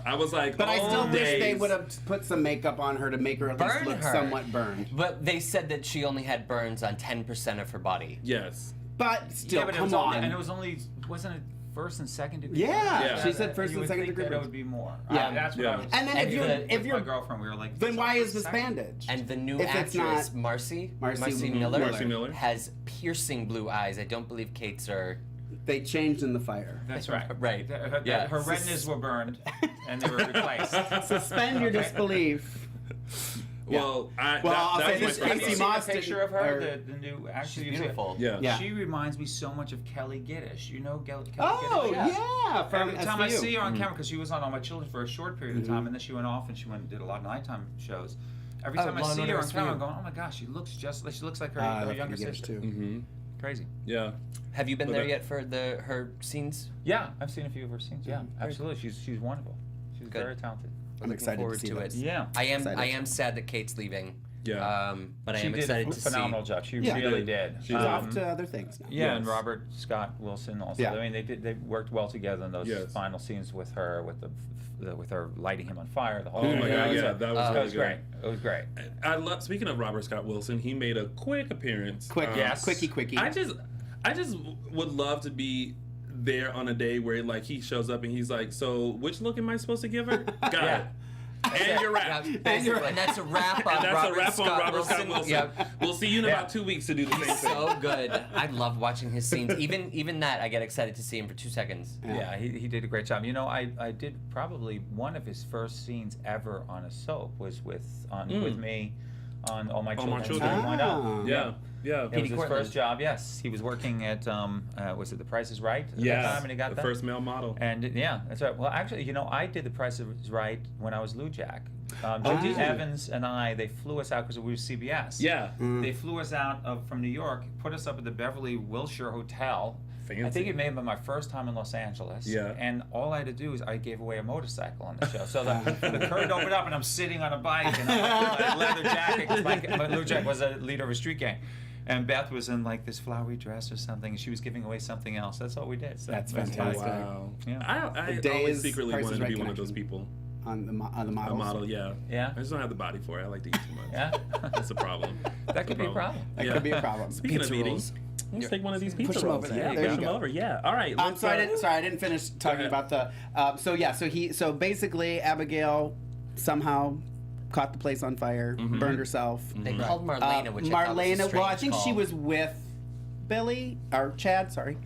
I was like, But I still all wish they days. would have put some makeup on her to make her at least Burn look her. somewhat burned. But they said that she only had burns on 10% of her body. Yes. But still, Yeah, but come it was on. and it was only, wasn't it first and second degree? Yeah, Yeah. she said first You and would second think degree. that it burns. would be more. Yeah. That's what Yeah. I was. And then And if you're the- if with you're my girlfriend, we were like, then why is this second? bandage? And the new If it's actress, not- Marcy Marcy Miller, Marcy Miller. has piercing blue eyes. I don't believe Kate's are. They changed in the fire. That's right. Right. Her, her retinas were burned, and they were replaced. Suspend your disbelief. Well, I'll say this, Have Casey you seen Moss a picture didn't- of her, or- the new actress? She's you see it? beautiful. Yeah. Yeah. She reminds me so much of Kelly Giddish. You know Kelly Oh Giddish? yeah, from Every time I SVU. see her on camera, because she was on All My Children for a short period of time, and then she went off and she went and did a lot of nighttime shows. Every Oh, time I Law and see her Order on camera, I'm SVU. going, oh my gosh, she looks like her, I her love younger Kelly Giddish, sister. too. Mm-hmm. Crazy. Yeah. Have you been But there that- yet for her scenes? Yeah, I've seen a few of her scenes. Yeah, Very absolutely. She's wonderful. She's Good. very talented. I'm Looking excited forward to see to those. it. Yeah. I am Excited. sad that Kate's leaving. Yeah. But I She am did excited a to phenomenal see. job. She Yeah. really She did. did. She's off to other things now. Yeah, and Yes. Robert Scott Wilson also. Yeah. I mean, they worked well together in those Yes. final scenes with her, with her lighting him on fire. The whole Oh thing. my God, It was yeah, a- that was it really was good. great. It was great. I love. Speaking of Robert Scott Wilson, he made a quick appearance. Quick, Yes. quickie. I just would love to be there on a day where like he shows up and he's like, so which look am I supposed to give her? Got Yeah. it. And you're Yeah, right. basically, and that's a wrap on And that's Robert a wrap Scott on Robert Scott Wilson. Yep. We'll see you in Yeah. about 2 weeks to do the same thing. So good. I love watching his scenes. Even that, I get excited to see him for 2 seconds. Yeah, he did a great job. You know, I did probably one of his first scenes ever on a soap was with me on All My Children. Children. 2.0. Yeah. It was Petey his Cortland. first job. Yes, he was working at was it The Price Is Right at that Yeah. time, and he got The that. first male model. And yeah, that's right. Well, actually, you know, I did The Price Is Right when I was Lou Jack. Judy Evans and they flew us out because we were CBS. Yeah. They flew us out from New York, put us up at the Beverly Wilshire Hotel. Fancy. I think it may have been my first time in Los Angeles. Yeah. And all I had to do is I gave away a motorcycle on the show. So the curtain opened up and I'm sitting on a bike and I'm like, a leather jacket because my Lou Jack was a leader of a street gang. And Beth was in like this flowery dress or something. She was giving away something else. That's all we did. So That's it was fantastic. like, Wow. Yeah. I Days, always secretly Price is wanted to Right be one of those connection. people. On the A models. model, yeah. Yeah? I just don't have the body for it. I like to eat too much. Yeah? That's a problem. That could be a problem. That could be a problem. Speaking Pizza of eating, rolls. let's take one of these pizza Push 'em rolls. over. Yeah, There you push them go. over. Yeah. All right. let's, So I didn't finish talking ahead. about the. So basically Abigail somehow caught the place on fire, burned herself. They called Marlena, which I thought was a Marlena. Well, I strange think she call. was with Billy or Chad. Sorry.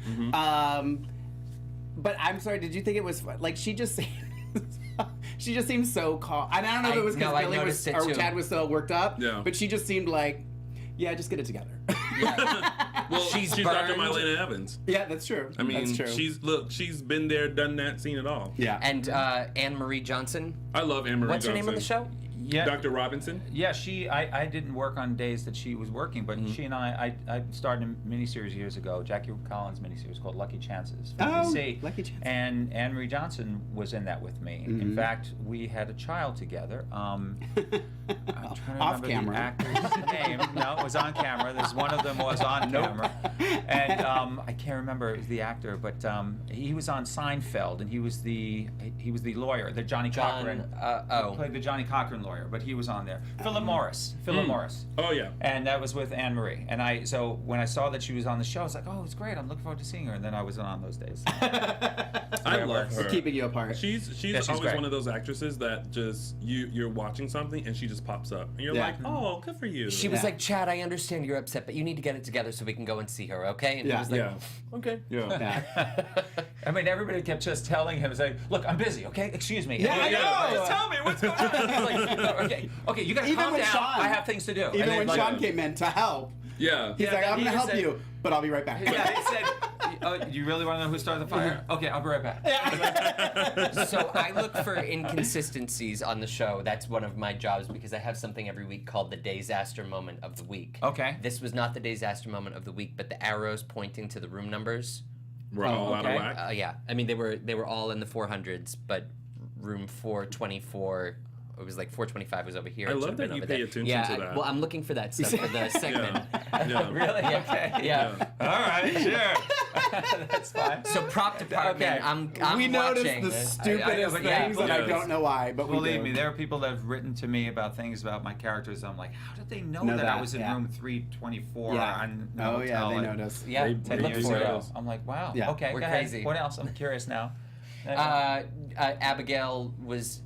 But I'm sorry. Did you think it was like she just? She just seemed so calm. And I don't know if it was because I Billy was noticed it or too. Chad was so worked up. Yeah. But she just seemed like, yeah, just get it together. Well, she's Dr. burned. Marlena Evans. Yeah, that's true. I mean, that's true. she's been there, done that, seen it all. Yeah. And Anne Marie Johnson. I love Anne Marie What's her Johnson. name on the show? Yeah. Dr. Robinson. Yeah, I didn't work on days that she was working, but she and I started a miniseries years ago, Jackie Collins miniseries called Lucky Chances for NBC. Lucky Chances. And Anne Marie Johnson was in that with me. In fact, we had a child together. I'm trying to Off remember camera. the actor's name. No, it was on camera. There's one of them was on camera. And I can't remember the actor, but he was on Seinfeld, and he was the lawyer, the Johnny Cochran. He played the Johnny Cochran lawyer, but he was on there. Philip Morris. Oh yeah. And that was with Anne Marie. And so when I saw that she was on the show, I was like, oh, it's great. I'm looking forward to seeing her. And then I wasn't on those days. I love her. We're keeping you apart. She's she's always great. one of those actresses that just you're watching something and she just pops up and you're Yeah. like, oh, good for you. She was Yeah. like, Chad, I understand you're upset, but you need to get it together so we can go and see her, okay? And he Yeah. was like, Yeah. okay. Yeah. Yeah. I mean, everybody kept just telling him, like, look, I'm busy, okay? Excuse me. Yeah, I know. Just tell me what's going on. It's like, okay, you gotta Even calm with down. Sean. I have things to do. Even And then, when like, Sean came in to help, Yeah. he's like, I'm he going to just help said- you, but I'll be right back. Yeah, he said, oh, you really want to know who started the fire? Okay, I'll be right back. So I look for inconsistencies on the show. That's one of my jobs because I have something every week called the disaster moment of the week. Okay. This was not the disaster moment of the week, but the arrows pointing to the room numbers. We're all out of okay. whack. Yeah, I mean they were all in the 400s, but room 424. It was like 425 was over here. I It love should've been that you over pay there. attention yeah, to that. well, I'm looking for that stuff for the segment. Yeah. Really? Yeah. Okay. Yeah. All right, sure. That's fine. So prop department, Okay. I'm We noticed watching. the stupidest but yeah, things, and I yes. don't know why, but we Believe do. me, there are people that have written to me about things about my characters. I'm like, how did they know Know that I that, was in yeah. room 324 Yeah. on the Oh, yeah, hotel they and noticed. Yeah, They- 10 they years do ago? notice. I'm like, wow. Yeah. Okay, We're go ahead. crazy. What else? I'm curious now. Abigail was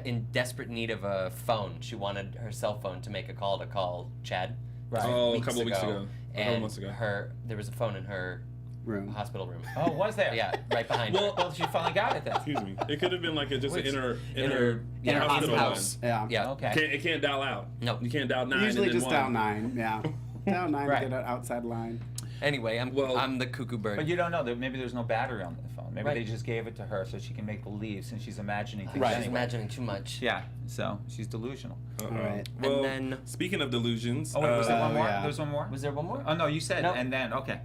in desperate need of a phone. She wanted her cell phone to make a call to call Chad. Right. Oh, a couple of weeks ago. A couple And months ago. there was a phone in her Room. hospital room. Oh, was there? Yeah, right behind Well, her. Well, she finally got it then. Excuse me. It could have been like just an inner inner hospital house. line. Yeah. Yeah. Okay. It can't dial out. No. You can't dial 9 Usually and then just 1. down 9, yeah. Down 9 Right. to get an outside line. Anyway, Well- I'm the cuckoo bird. But you don't know that maybe there's no battery on the phone. Maybe Right. they just gave it to her so she can make believe since she's imagining things Right. She's anyway. imagining too much. Yeah, so she's delusional. Uh-oh. All right. Well, And then- speaking of delusions. Oh, wait, was there one more? yeah. There was one more? Was there one more? Oh, no, you said No. and then. Okay.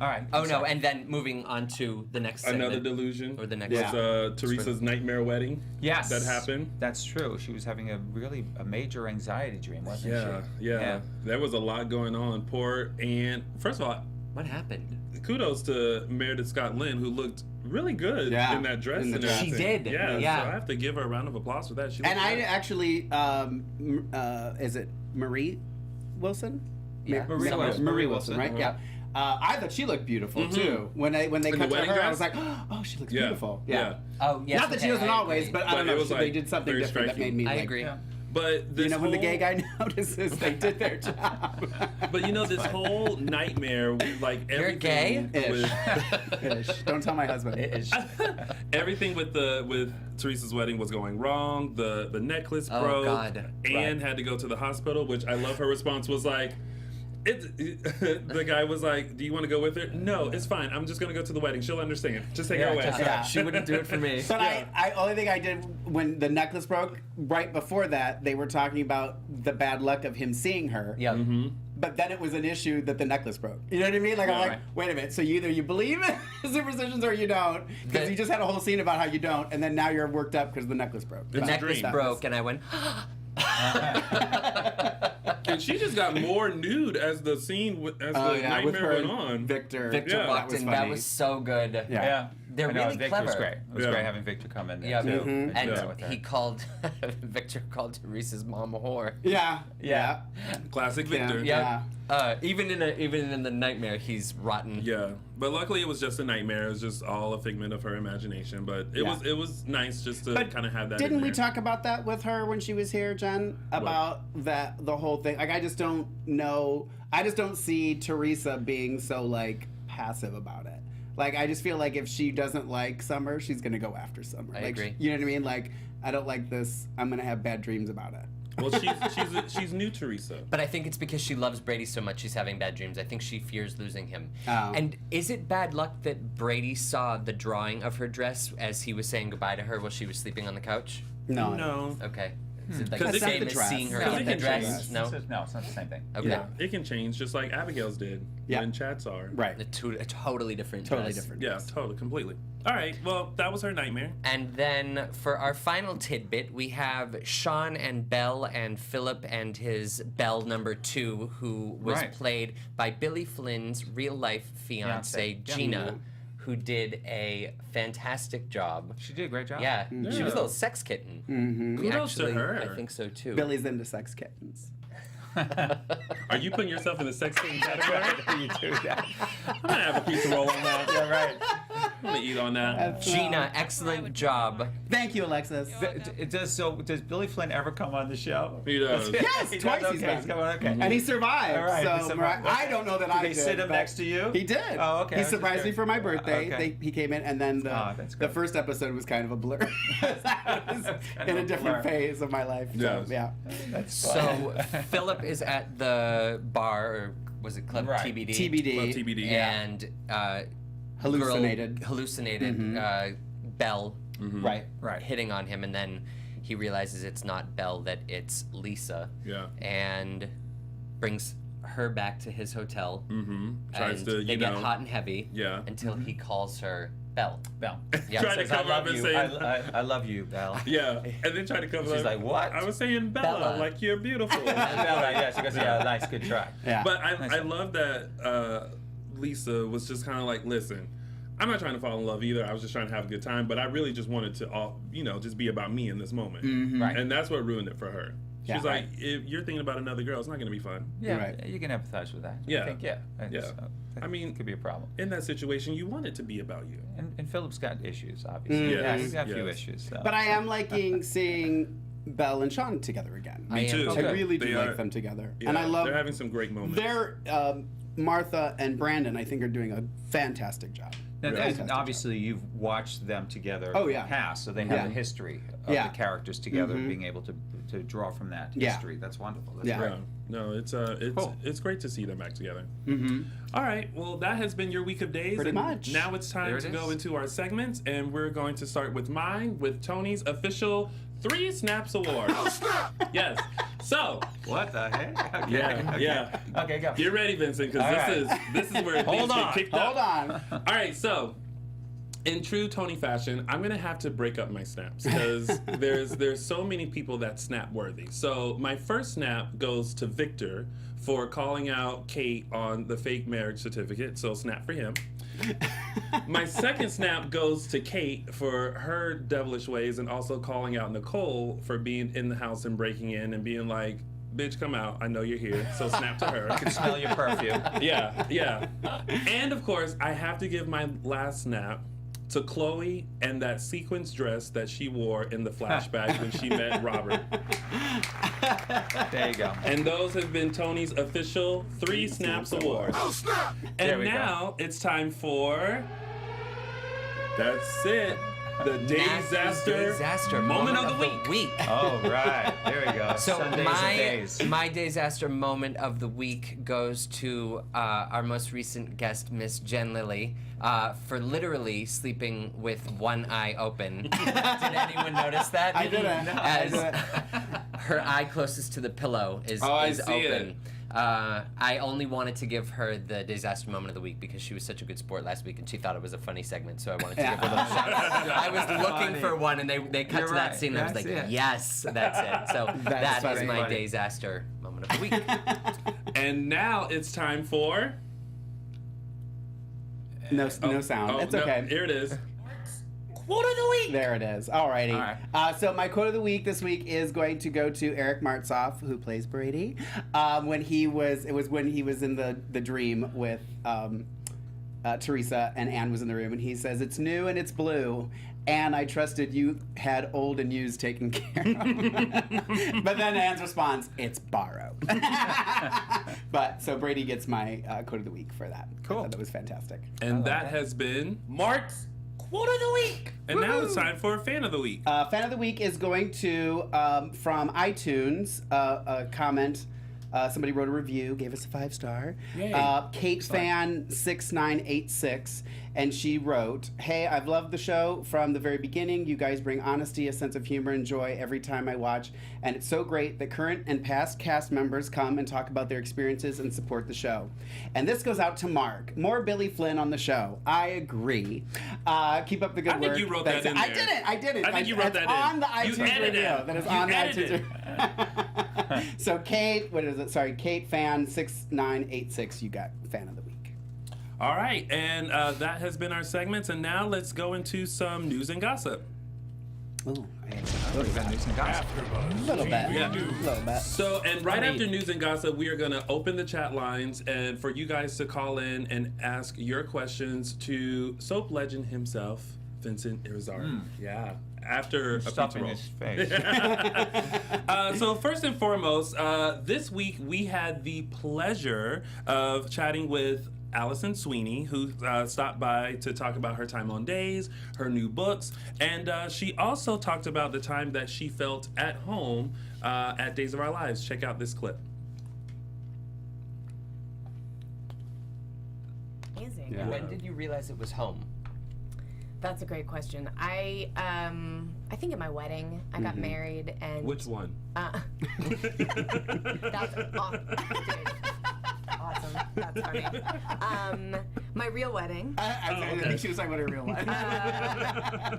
All right. Oh I'm no, sorry. and then moving on to the next segment. Another delusion Or the next was Yeah. Teresa's nightmare wedding. Yes. That happened. That's true. She was having a major anxiety dream, wasn't Yeah, she? yeah. There was a lot going on. Poor Anne. First of all, What happened? kudos to Meredith Scott Lynn, who looked really good Yeah, in that dress. in the and dress. She everything. did, Yeah, yeah. So I have to give her a round of applause for that. She And looked I good. actually, is it Marie Wilson? Yeah. Marie Wilson. Marie Wilson, right? Uh-huh. Yeah. I thought she looked beautiful too. When they In cut the to her, wedding I dress? was like, oh, she looks Yeah. beautiful. Yeah. Oh yes. Not that she okay, doesn't I always, agree. but I But don't it know. was, They like, did something very different that made me I like, agree. Yeah. But this you know, when the whole- gay guy notices, they did their job. But you know, this whole nightmare, like You're everything gay? with Ish. Don't tell my husband. everything with Teresa's wedding was going wrong. The necklace Oh, broke. God. Anne had to go to the hospital, which I love. Her response was like, the guy was like, "Do you want to go with her?" No, it's fine. I'm just gonna go to the wedding. She'll understand. Just take her Yeah, away. just- Yeah. She wouldn't do it for me. But Yeah. I only thing I did when the necklace broke, right before that, they were talking about the bad luck of him seeing her. Yeah. Mm-hmm. But then it was an issue that the necklace broke. You know what I mean? Like, I'm Yeah. like, Right. wait a minute. So either you believe in superstitions or you don't. Because The- you just had a whole scene about how you don't, and then now you're worked up because the necklace broke. The It's a necklace dream. broke, and I went. And she just got more nude as the scene, as the nightmare went on. Victor. Victor walked in. That was so good. Yeah. They're really Victor clever. was great. It was great having Victor come in there, too. And he called, Victor called Teresa's mom a whore. Yeah. Classic Victor. Yeah. Even in the nightmare, he's rotten. Yeah, but luckily it was just a nightmare. It was just all a figment of her imagination. But it was nice just to kind of have that. Didn't we talk about that with her when she was here, Jen? About the whole thing. Like, I just don't know. I just don't see Teresa being so like passive about it. Like, I just feel like if she doesn't like Summer, she's gonna go after Summer. I agree. You know what I mean? Like, I don't like this. I'm gonna have bad dreams about it. Well, she's new Teresa. But I think it's because she loves Brady so much she's having bad dreams. I think she fears losing him. Oh. And is it bad luck that Brady saw the drawing of her dress as he was saying goodbye to her while she was sleeping on the couch? No. Okay. Is it like Because the it's same the as dress. seeing her Because in it the can dress? change. No? No, it's not the same thing. Okay. Yeah, it can change just like Abigail's did when Chad saw her. Right. A totally different Totally dress. different. Yeah, totally, completely. All right, well, that was her nightmare. And then for our final tidbit, we have Sean and Belle and Philip and his Belle number 2, who was played by Billy Flynn's real-life fiance, Gina, who did a fantastic job. She did a great job. Yeah, she was a little sex kitten. Kudos to her. I think so too. Billy's into sex kittens. Are you putting yourself in the sex kitten category? You do that. I'm gonna have a pizza roll on that. Yeah, right. I'm gonna eat on that. Gina, excellent job. Thank you, Alexis. Does Billy Flynn ever come on the show? He does. Yes, He twice does? he's Okay, been. he's coming. Okay. And he survived. All right, So he survived. I don't know that Did I they did. sit him but next to you? He did. Oh, okay. I He was just surprised me curious. for my birthday. Okay. He came in, and then that's the good. first episode was kind of a blur. I was in a different phase of my life. So, Yes. That's fun. So Philip is at the bar, or was it Club TBD? TBD. Well, TBD. And Hallucinated. Belle, Right. hitting on him, and then he realizes it's not Belle, that it's Lisa. Yeah. And brings her back to his hotel. Tries And to, they get hot and heavy. Yeah. Until he calls her Belle. Belle. Yeah. Try to Says, I cover up love and you. say, I love you, Belle. yeah, and then try to cover up. She's like, what? I was saying Bella, Bella. like you're beautiful. Belle, yeah, she goes, yeah, nice, good try. Yeah. But I love that Lisa was just kind of like, listen, I'm not trying to fall in love either. I was just trying to have a good time, but I really just wanted to, just be about me in this moment. Right. And that's what ruined it for her. Yeah. She's like, if you're thinking about another girl, it's not going to be fun. Yeah, Right. you can empathize with that. Yeah. I think, yeah. I mean, could be a problem. In that situation, you want it to be about you. And Philip's got issues, obviously. Yes, Yeah, he's got a few yes. issues. So. But I am liking seeing Belle and Sean together again. Me too. I really do They like are- them together. Yeah, And I love they're having some great moments. their Martha and Brandon, I think, are doing a fantastic job. Now, Fantastic and obviously, you've watched them together Oh, in yeah. the past, so they have Yeah. a history of Yeah. the characters together, being able to draw from that Yeah. history. That's wonderful. That's Yeah. great. Yeah. No, it's Cool. it's great to see them back together. Mm-hmm. All right, well, that has been your week of days. Pretty and much. Now it's time There it to go is. into our segments, and we're going to start with mine, with Tony's official 3 Snaps Award. Yes. So, What the heck? Okay. yeah, Okay. yeah. Okay, go. Get ready, Vincent, because All this is where Hold things on, get kicked Hold up. on. All right, so in true Tony fashion, I'm gonna have to break up my snaps because there's so many people that snap worthy. So my first snap goes to Victor for calling out Kate on the fake marriage certificate. So snap for him. My second snap goes to Kate for her devilish ways and also calling out Nicole for being in the house and breaking in and being like, bitch, come out. I know you're here. So snap to her. I can smell your perfume. Yeah. And of course, I have to give my last snap to Chloe and that sequins dress that she wore in the flashback when she met Robert. There you go. And those have been Tony's official 3 Snaps Awards. There And we go. now it's time for... That's it. The Disaster Moment of the Week. Oh, right. There we go. So Sundays and days. my disaster moment of the week goes to our most recent guest, Miss Jen Lilly, for literally sleeping with one eye open. Did anyone notice that? I didn't. As her eye closest to the pillow is I see open. it. I only wanted to give her the disaster moment of the week because she was such a good sport last week and she thought it was a funny segment, so I wanted to give her a little shout out. I was looking for one and they cut You're to that right. scene and I was That's like, it. yes, that's it. So that That's is my funny. disaster moment Moment of the Week. And now it's time for... No sound. It's okay. Here it is. Quote of the Week! There it is. Alrighty. All right. So my quote of the week this week is going to go to Eric Martzoff, who plays Brady. When he was in the dream with Teresa, and Anne was in the room, and he says, "It's new and it's blue. And I trusted you had old and used taken care of." But then Anne's response, "It's borrowed." But so Brady gets my quote of the week for that. Cool. I thought that was fantastic. And that has been... Mark's Quote of the Week! And now it's time for Fan of the Week. Fan of the week is going to, from iTunes, a comment. Somebody wrote a review, gave us a 5-star. Yay. Kate Fan 6986, and she wrote, "Hey, I've loved the show from the very beginning. You guys bring honesty, a sense of humor, and joy every time I watch, and it's so great that current and past cast members come and talk about their experiences and support the show." And this goes out to Mark. More Billy Flynn on the show. I agree. Keep up the good work. I think you wrote that in there. I didn't. I think you wrote that in. on the You iTunes edited review. it. That is You on the edited iTunes review. So Kate, what is it? Sorry, Kate Fan 6986. You got Fan of the Week. All right, and that has been our segments, and now let's go into some news and gossip. Oh, A little bit. Yeah. A little bit. So, and right after news and gossip, we are going to open the chat lines and for you guys to call in and ask your questions to soap legend himself, Vincent Irizarry. Yeah. After a Stuffing pizza roll. his face. So first and foremost, this week we had the pleasure of chatting with Allison Sweeney, who stopped by to talk about her time on Days, her new books, and she also talked about the time that she felt at home at Days of Our Lives. Check out this clip. Amazing. Yeah. When did you realize it was home? That's a great question. I think at my wedding, I got married and Which one? that's awesome. Awesome. That's funny. My real wedding. I think she was talking about her real life.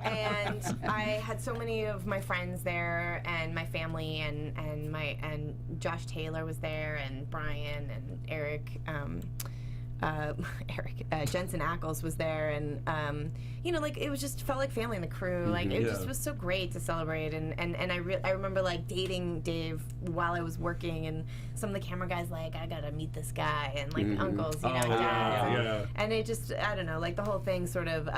And I had so many of my friends there, and my family, and Josh Taylor was there, and Brian and Eric. Jensen Ackles was there, and like it was just felt like family and the crew. Like it just was so great to celebrate, and I remember like dating Dave while I was working, and some of the camera guys like, I gotta meet this guy, and like uncles, dads, and it just, I don't know, like the whole thing sort of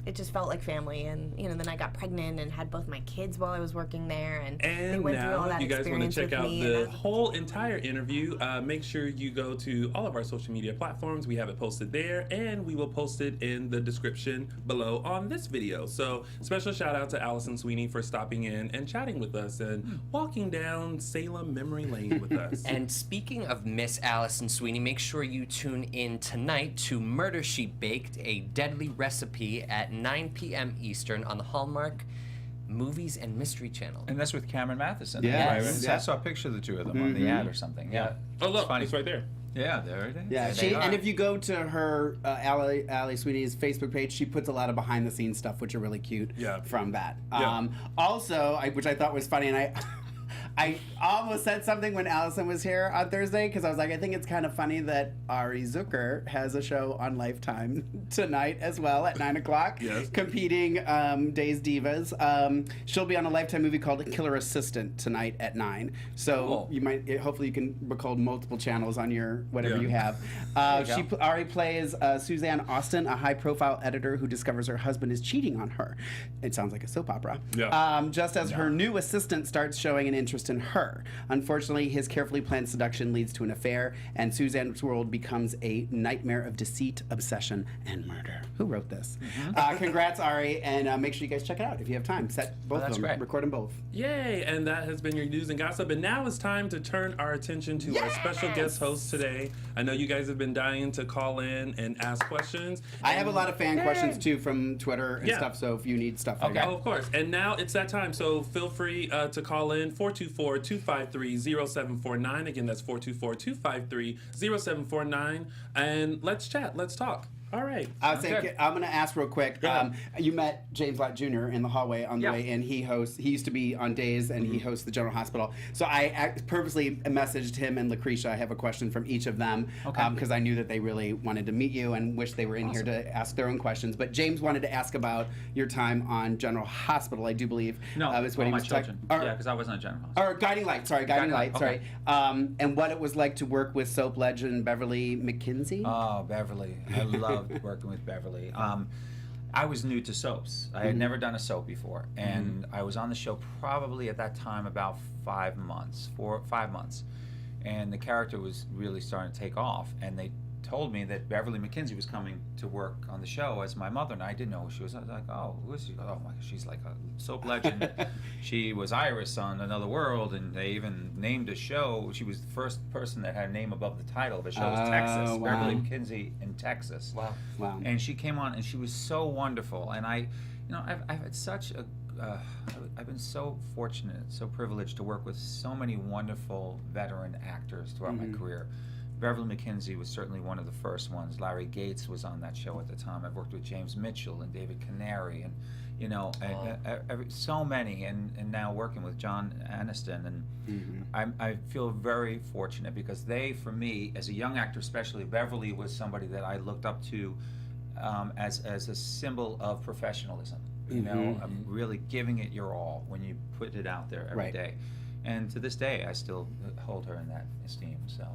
it just felt like family, and then I got pregnant and had both my kids while I was working there, and they went through all now, that if you guys want to experience check with out me, the whole entire interview, make sure you go to all of our social media platforms. We have it posted there, and we will post it in the description below on this video. So special shout out to Allison Sweeney for stopping in and chatting with us and walking down Salem memory lane with us. And speaking of Miss Allison Sweeney, make sure you tune in tonight to Murder She Baked, a deadly recipe at 9 p.m. Eastern on the Hallmark Movies and Mystery Channel. And that's with Cameron Matheson. Yes. I saw a picture of the two of them on the ad or something. Yeah. Oh look, funny. it's right there. Yeah, there it is. Yeah, There she, they are. and if you go to her Allie Sweeney's Facebook page, she puts a lot of behind the scenes stuff, which are really cute. Yeah. From that. Yeah. Also, which I thought was funny, and I almost said something when Allison was here on Thursday, because I was like, I think it's kind of funny that Ari Zucker has a show on Lifetime tonight as well at 9 o'clock, Yes. competing Days Divas. She'll be on a Lifetime movie called Killer Assistant tonight at 9. So Cool. you might, hopefully you can record multiple channels on your whatever Yeah. you have. you go. Ari plays Suzanne Austin, a high-profile editor who discovers her husband is cheating on her. It sounds like a soap opera. Yeah. Just as her new assistant starts showing an interest in her. Unfortunately, his carefully planned seduction leads to an affair, and Suzanne's world becomes a nightmare of deceit, obsession, and murder. Who wrote this? Congrats, Ari, and make sure you guys check it out if you have time. Set both of that's them. great. Record them both. Yay! And that has been your news and gossip. And now it's time to turn our attention to our special guest host today. I know you guys have been dying to call in and ask questions. I have a lot of fan questions too from Twitter and Yeah. stuff, so if you need stuff like Oh, that. of course. And now it's that time. So feel free to call in 424-253-0749. Again, that's 424-253-0749. And let's chat. Let's talk. All right. I'm going to ask real quick. Go ahead. You met James Lott Jr. in the hallway on the way in. He used to be on Days, and he hosts the General Hospital. So I purposely messaged him and Lucretia. I have a question from each of them because I knew that they really wanted to meet you and wish they were in here to ask their own questions. But James wanted to ask about your time on General Hospital, I do believe. No, is what all he my was children. Yeah, because I wasn't on General Hospital. Or Guiding Light, sorry, Guiding Light, sorry. Okay. And what it was like to work with soap legend Beverly McKinsey. Oh, Beverly. I loved working with Beverly. I was new to soaps. I had never done a soap before. And I was on the show probably at that time about 5 months. And the character was really starting to take off. And they told me that Beverly McKinsey was coming to work on the show as my mother, and I didn't know who she was. I was like, oh, who is she? Oh my, she's like a soap legend. She was Iris on Another World, and they even named a show. She was the first person that had a name above the title of a show. It was Texas. Wow. Beverly McKinsey in Texas. Wow. And she came on, and she was so wonderful. And I've had such a I've been so fortunate, so privileged to work with so many wonderful veteran actors throughout my career. Beverly McKinsey was certainly one of the first ones. Larry Gates was on that show at the time. I've worked with James Mitchell and David Canary, and so many, and now working with John Aniston, and I feel very fortunate because they, for me, as a young actor especially, Beverly was somebody that I looked up to as a symbol of professionalism. You know, of really giving it your all when you put it out there every day. And to this day, I still hold her in that esteem. So.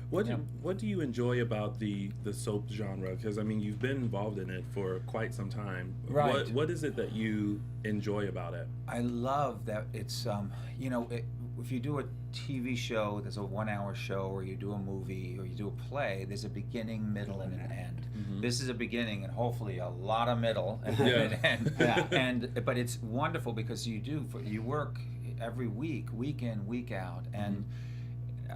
What do you enjoy about the soap genre? Because I mean, you've been involved in it for quite some time. Right. What is it that you enjoy about it? I love that it's if you do a TV show, there's a 1-hour show, or you do a movie, or you do a play, there's a beginning, middle, and an end. This is a beginning, and hopefully a lot of middle and an end. But it's wonderful because you work every week in, week out, and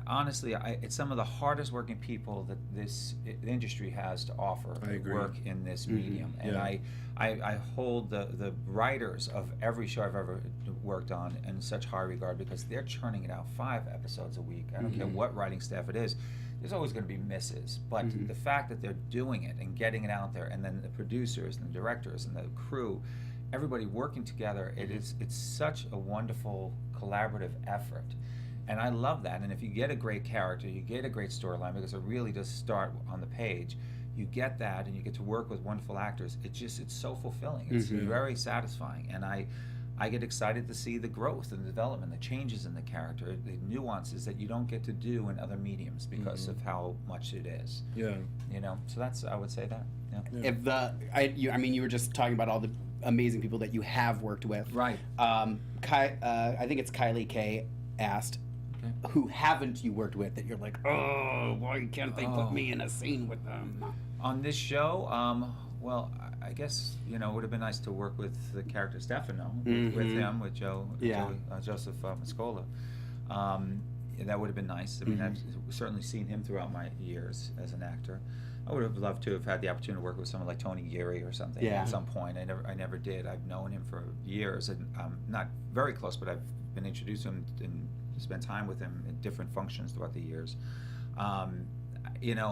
honestly, it's some of the hardest working people that the industry has to offer work in this medium. And I hold the writers of every show I've ever worked on in such high regard because they're churning it out 5 episodes a week. I don't care what writing staff it is. There's always going to be misses, but the fact that they're doing it and getting it out there, and then the producers and the directors and the crew, everybody working together, it's such a wonderful collaborative effort. And I love that. And if you get a great character, you get a great storyline, because it really does start on the page. You get that, and you get to work with wonderful actors. It's so fulfilling. It's very satisfying. And I get excited to see the growth and the development, the changes in the character, the nuances that you don't get to do in other mediums because of how much it is. Yeah. You know, so that's, I would say that. Yeah. I mean, you were just talking about all the amazing people that you have worked with. Right. I think it's Kylie K asked, who haven't you worked with that you're like, oh, why can't they put me in a scene with them? On this show, well, I guess, it would have been nice to work with the character Stefano, with him, with Joseph Mascola. That would have been nice. I mean, I've certainly seen him throughout my years as an actor. I would have loved to have had the opportunity to work with someone like Tony Geary or something at some point. I never did. I've known him for years, and not very close, but I've been introduced to him and spent time with him in different functions throughout the years.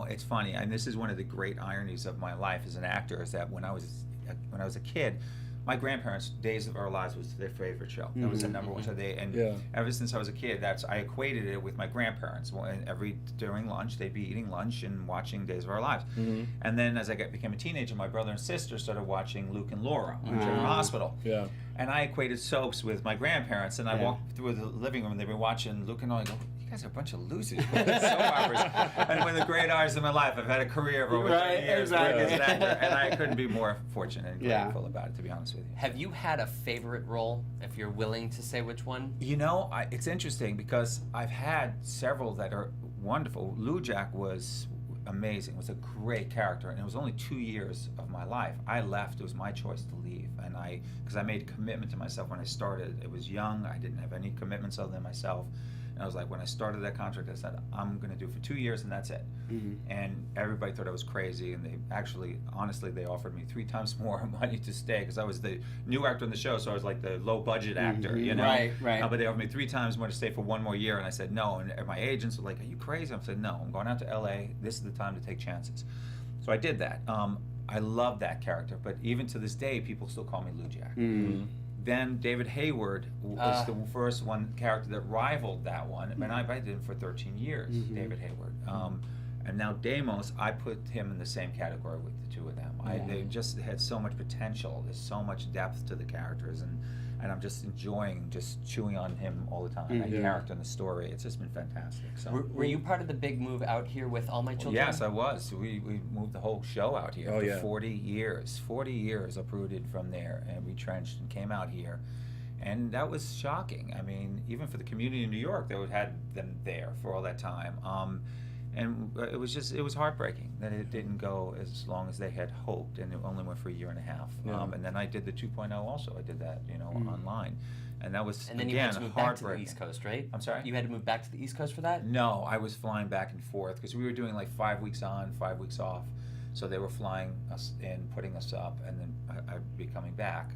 It's funny, and this is one of the great ironies of my life as an actor, is that when I was a kid, my grandparents, Days of Our Lives was their favorite show. That was the number one show. Ever since I was a kid, I equated it with my grandparents. During lunch, they'd be eating lunch and watching Days of Our Lives. And then as I became a teenager, my brother and sister started watching Luke and Laura on General Hospital. Yeah. And I equated soaps with my grandparents, and I walked through the living room, and they've been watching Luke and Laura, and I go, you guys are a bunch of losers. Soap operas. And one of the great hours of my life. I've had a career of over 30 years working as an actor, and I couldn't be more fortunate and grateful about it, to be honest with you. Have you had a favorite role, if you're willing to say which one? It's interesting because I've had several that are wonderful. Lujac was amazing, was a great character, and it was only 2 years of my life. I left, it was my choice to leave, and because I made a commitment to myself when I started. It was young, I didn't have any commitments other than myself. And I was like, when I started that contract, I said, I'm going to do it for 2 years, and that's it. And everybody thought I was crazy, and they actually, honestly, they offered me 3 times more money to stay, because I was the new actor on the show, so I was like the low-budget actor, Right. But they offered me 3 times more to stay for 1 more year, and I said no. And my agents were like, are you crazy? I said, no, I'm going out to LA. This is the time to take chances. So I did that. I love that character, but even to this day, people still call me Lou Jack. Then David Hayward was the first character that rivaled that one, and I did him for 13 years, David Hayward. And now Deimos, I put him in the same category with the two of them. They just had so much potential. There's so much depth to the characters, and I'm just enjoying just chewing on him all the time. That character and the story, it's just been fantastic. So, were you part of the big move out here with All My Children? Yes, I was. We moved the whole show out here for 40 years. 40 years uprooted from there and retrenched and came out here. And that was shocking. I mean, even for the community in New York, they would had them there for all that time. And it was heartbreaking that it didn't go as long as they had hoped, and it only went for a year and a half. And then I did the 2.0 also. I did that, online, and that was and then again you had to move back to the heartbreaking. East Coast, right? I'm sorry. You had to move back to the East Coast for that? No, I was flying back and forth because we were doing like 5 weeks on, 5 weeks off. So they were flying us in, putting us up, and then I'd be coming back.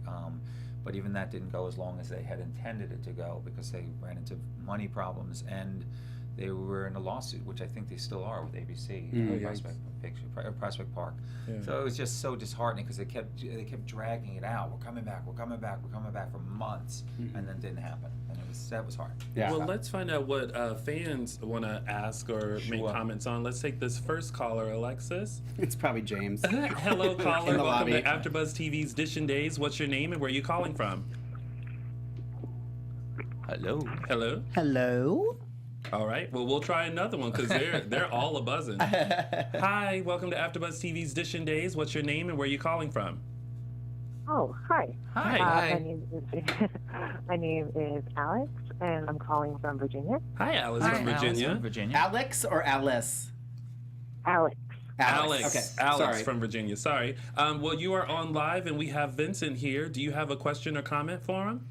But even that didn't go as long as they had intended it to go because they ran into money problems and they were in a lawsuit, which I think they still are with ABC, Prospect Park. So it was just so disheartening because they kept dragging it out. We're coming back for months, and then it didn't happen. And that was hard. Yeah. Well, let's find out what fans want to ask or make comments on. Let's take this first caller, Alexis. It's probably James. Hello, caller. Welcome lobby. to AfterBuzz TV's Dishin Days. What's your name and where are you calling from? Hello. Hello. Hello. All right. Well, we'll try another one because they're all a buzzing. Hi. Welcome to AfterBuzz TV's Dishin Days. What's your name and where are you calling from? Oh, hi. Hi. My name is Alex, and I'm calling from Virginia. Hi, Alice from Virginia. Virginia. Alex or Alice? Alex. Alex. Okay. Alex Sorry. from Virginia. Sorry. Well, you are on live, and we have Vincent here. Do you have a question or comment for him?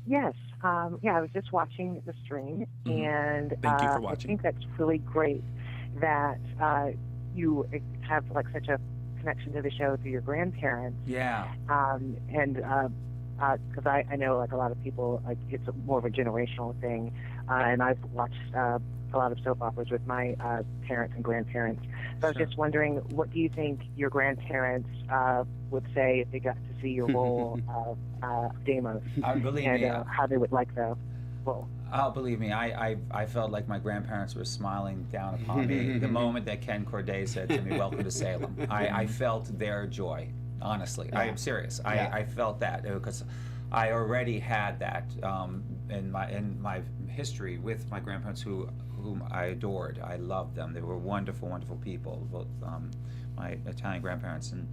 Yes. I was just watching the stream, and Thank you for watching. I think that's really great that you have like such a connection to the show through your grandparents. Yeah. And because I know like a lot of people, like it's more of a generational thing, and I've watched a lot of soap operas with my parents and grandparents. So I was just wondering, what do you think your grandparents would say if they got to see your role of Deimos, Believe and me, how they would like the role? believe me, I felt like my grandparents were smiling down upon me the moment that Ken Corday said to me, "Welcome to Salem." I felt their joy. Honestly, I am serious. I felt that because I already had that in my history with my grandparents, whom I adored. I loved them. They were wonderful, wonderful people. Both my Italian grandparents, and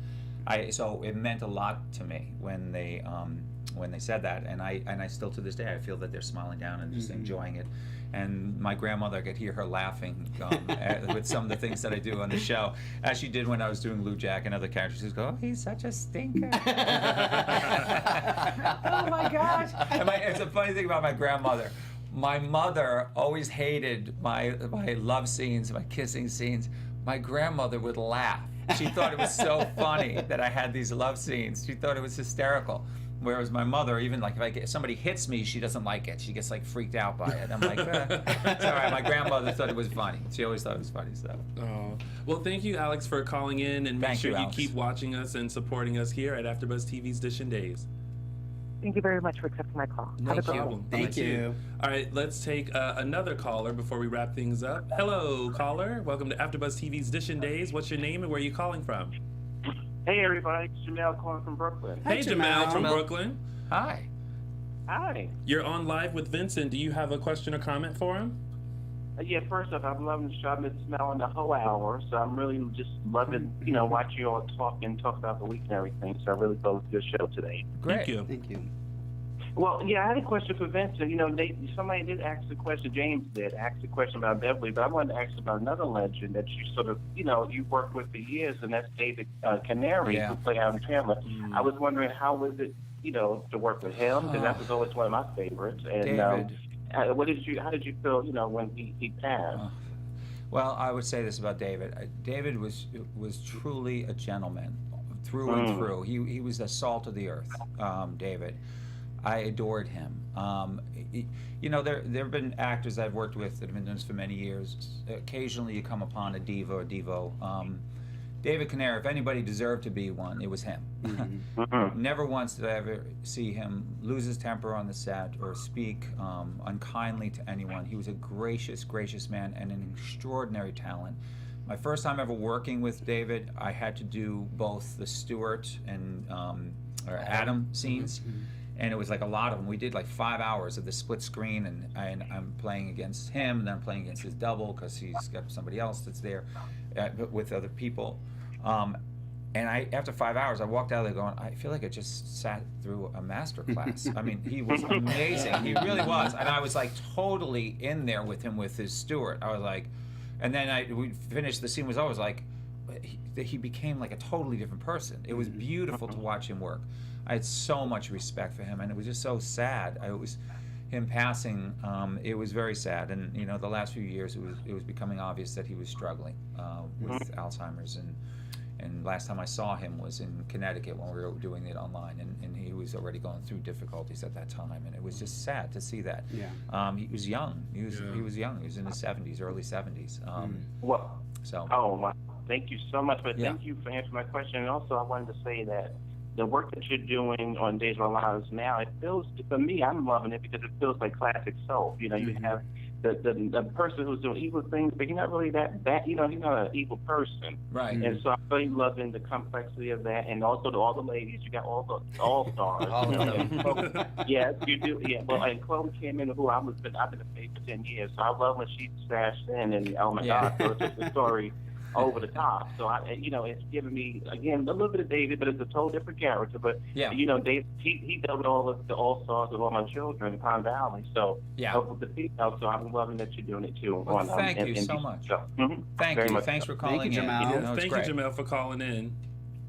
so it meant a lot to me when they said that, and I still to this day I feel that they're smiling down and just enjoying it. And my grandmother, I could hear her laughing with some of the things that I do on the show, as she did when I was doing Lou Jack and other characters. She'd go, "Oh, he's such a stinker." Oh my gosh! And it's a funny thing about my grandmother. My mother always hated my love scenes, my kissing scenes. My grandmother would laugh. She thought it was so funny that I had these love scenes. She thought it was hysterical. Whereas my mother, even like if somebody hits me, she doesn't like it. She gets like freaked out by it. I'm like, it's all right. My grandmother thought it was funny. She always thought it was funny. So. Oh. Well, thank you, Alex, for calling in, and make sure you keep watching us and supporting us here at AfterBuzz TV's Dishin Days. Thank you very much for accepting my call. No Have a great problem. day. Thank you. All right, let's take another caller before we wrap things up. Hello, caller. Welcome to AfterBuzz TV's Dishin Days. What's your name and where are you calling from? Hey everybody, it's Jamel calling from Brooklyn. Hey, Jamal from Brooklyn. Hi. Hi. You're on live with Vincent. Do you have a question or comment for him? Yeah, first off, I'm loving the show. I've been smelling the whole hour, so I'm really just loving, watching you all talk about the week and everything. So I really thought it was a good show today. Great. Thank you. Thank you. Well, yeah, I had a question for Vincent. Somebody did ask the question, James did ask the question about Beverly, but I wanted to ask about another legend that you sort of, you worked with for years, and that's David Canary, who played Adam Chandler. I was wondering how was it, to work with him, because that was always one of my favorites. And David. how did you feel, when he passed? Well, I would say this about David. David was truly a gentleman through and through. He was the salt of the earth, David. I adored him. There have been actors I've worked with that have been doing this for many years. Occasionally you come upon a diva or devo, David Canera, if anybody deserved to be one, it was him. Never once did I ever see him lose his temper on the set or speak unkindly to anyone. He was a gracious, gracious man and an extraordinary talent. My first time ever working with David, I had to do both the Stuart and or Adam scenes. And it was like a lot of them. We did like 5 hours of the split screen, and I'm playing against him, and then I'm playing against his double because he's got somebody else that's there with other people. And after 5 hours, I walked out of there going, I feel like I just sat through a master class. I mean, he was amazing. He really was. And I was like totally in there with him with his Stuart. I was like, and then we finished, the scene was over. I was like, he became like a totally different person. It was beautiful to watch him work. I had so much respect for him, and it was just so sad. It was him passing. It was very sad, and you know, the last few years, it was becoming obvious that he was struggling with Alzheimer's. And last time I saw him was in Connecticut when we were doing it online, and he was already going through difficulties at that time, and it was just sad to see that. He was young. He was young. He was in his 70s, early 70s. Well, so. Oh, wow. Thank you so much. But thank you for answering my question. And also, I wanted to say that the work that you're doing on Days of Our Lives now, it feels, for me, I'm loving it because it feels like classic soap. You know, you have the person who's doing evil things, but he's not really that bad. You know, he's not an evil person. Right. And so I'm really loving the complexity of that, and also all the ladies. You got all the all-stars. All of them. Yes, you do. Yeah. Well, and Chloe came in, who I've been a fan for 10 years, so I love when she stashed in, and oh my God, so it's just a story over the top. So it's giving me again a little bit of David, but it's a total different character. But Dave, he dealt with all of the all stars of all my children in Pine Valley. So the female. So I'm loving that you're doing it too. Well, thank you so much. Thank you. Thanks for calling in. Thank you, Jamel, for calling in.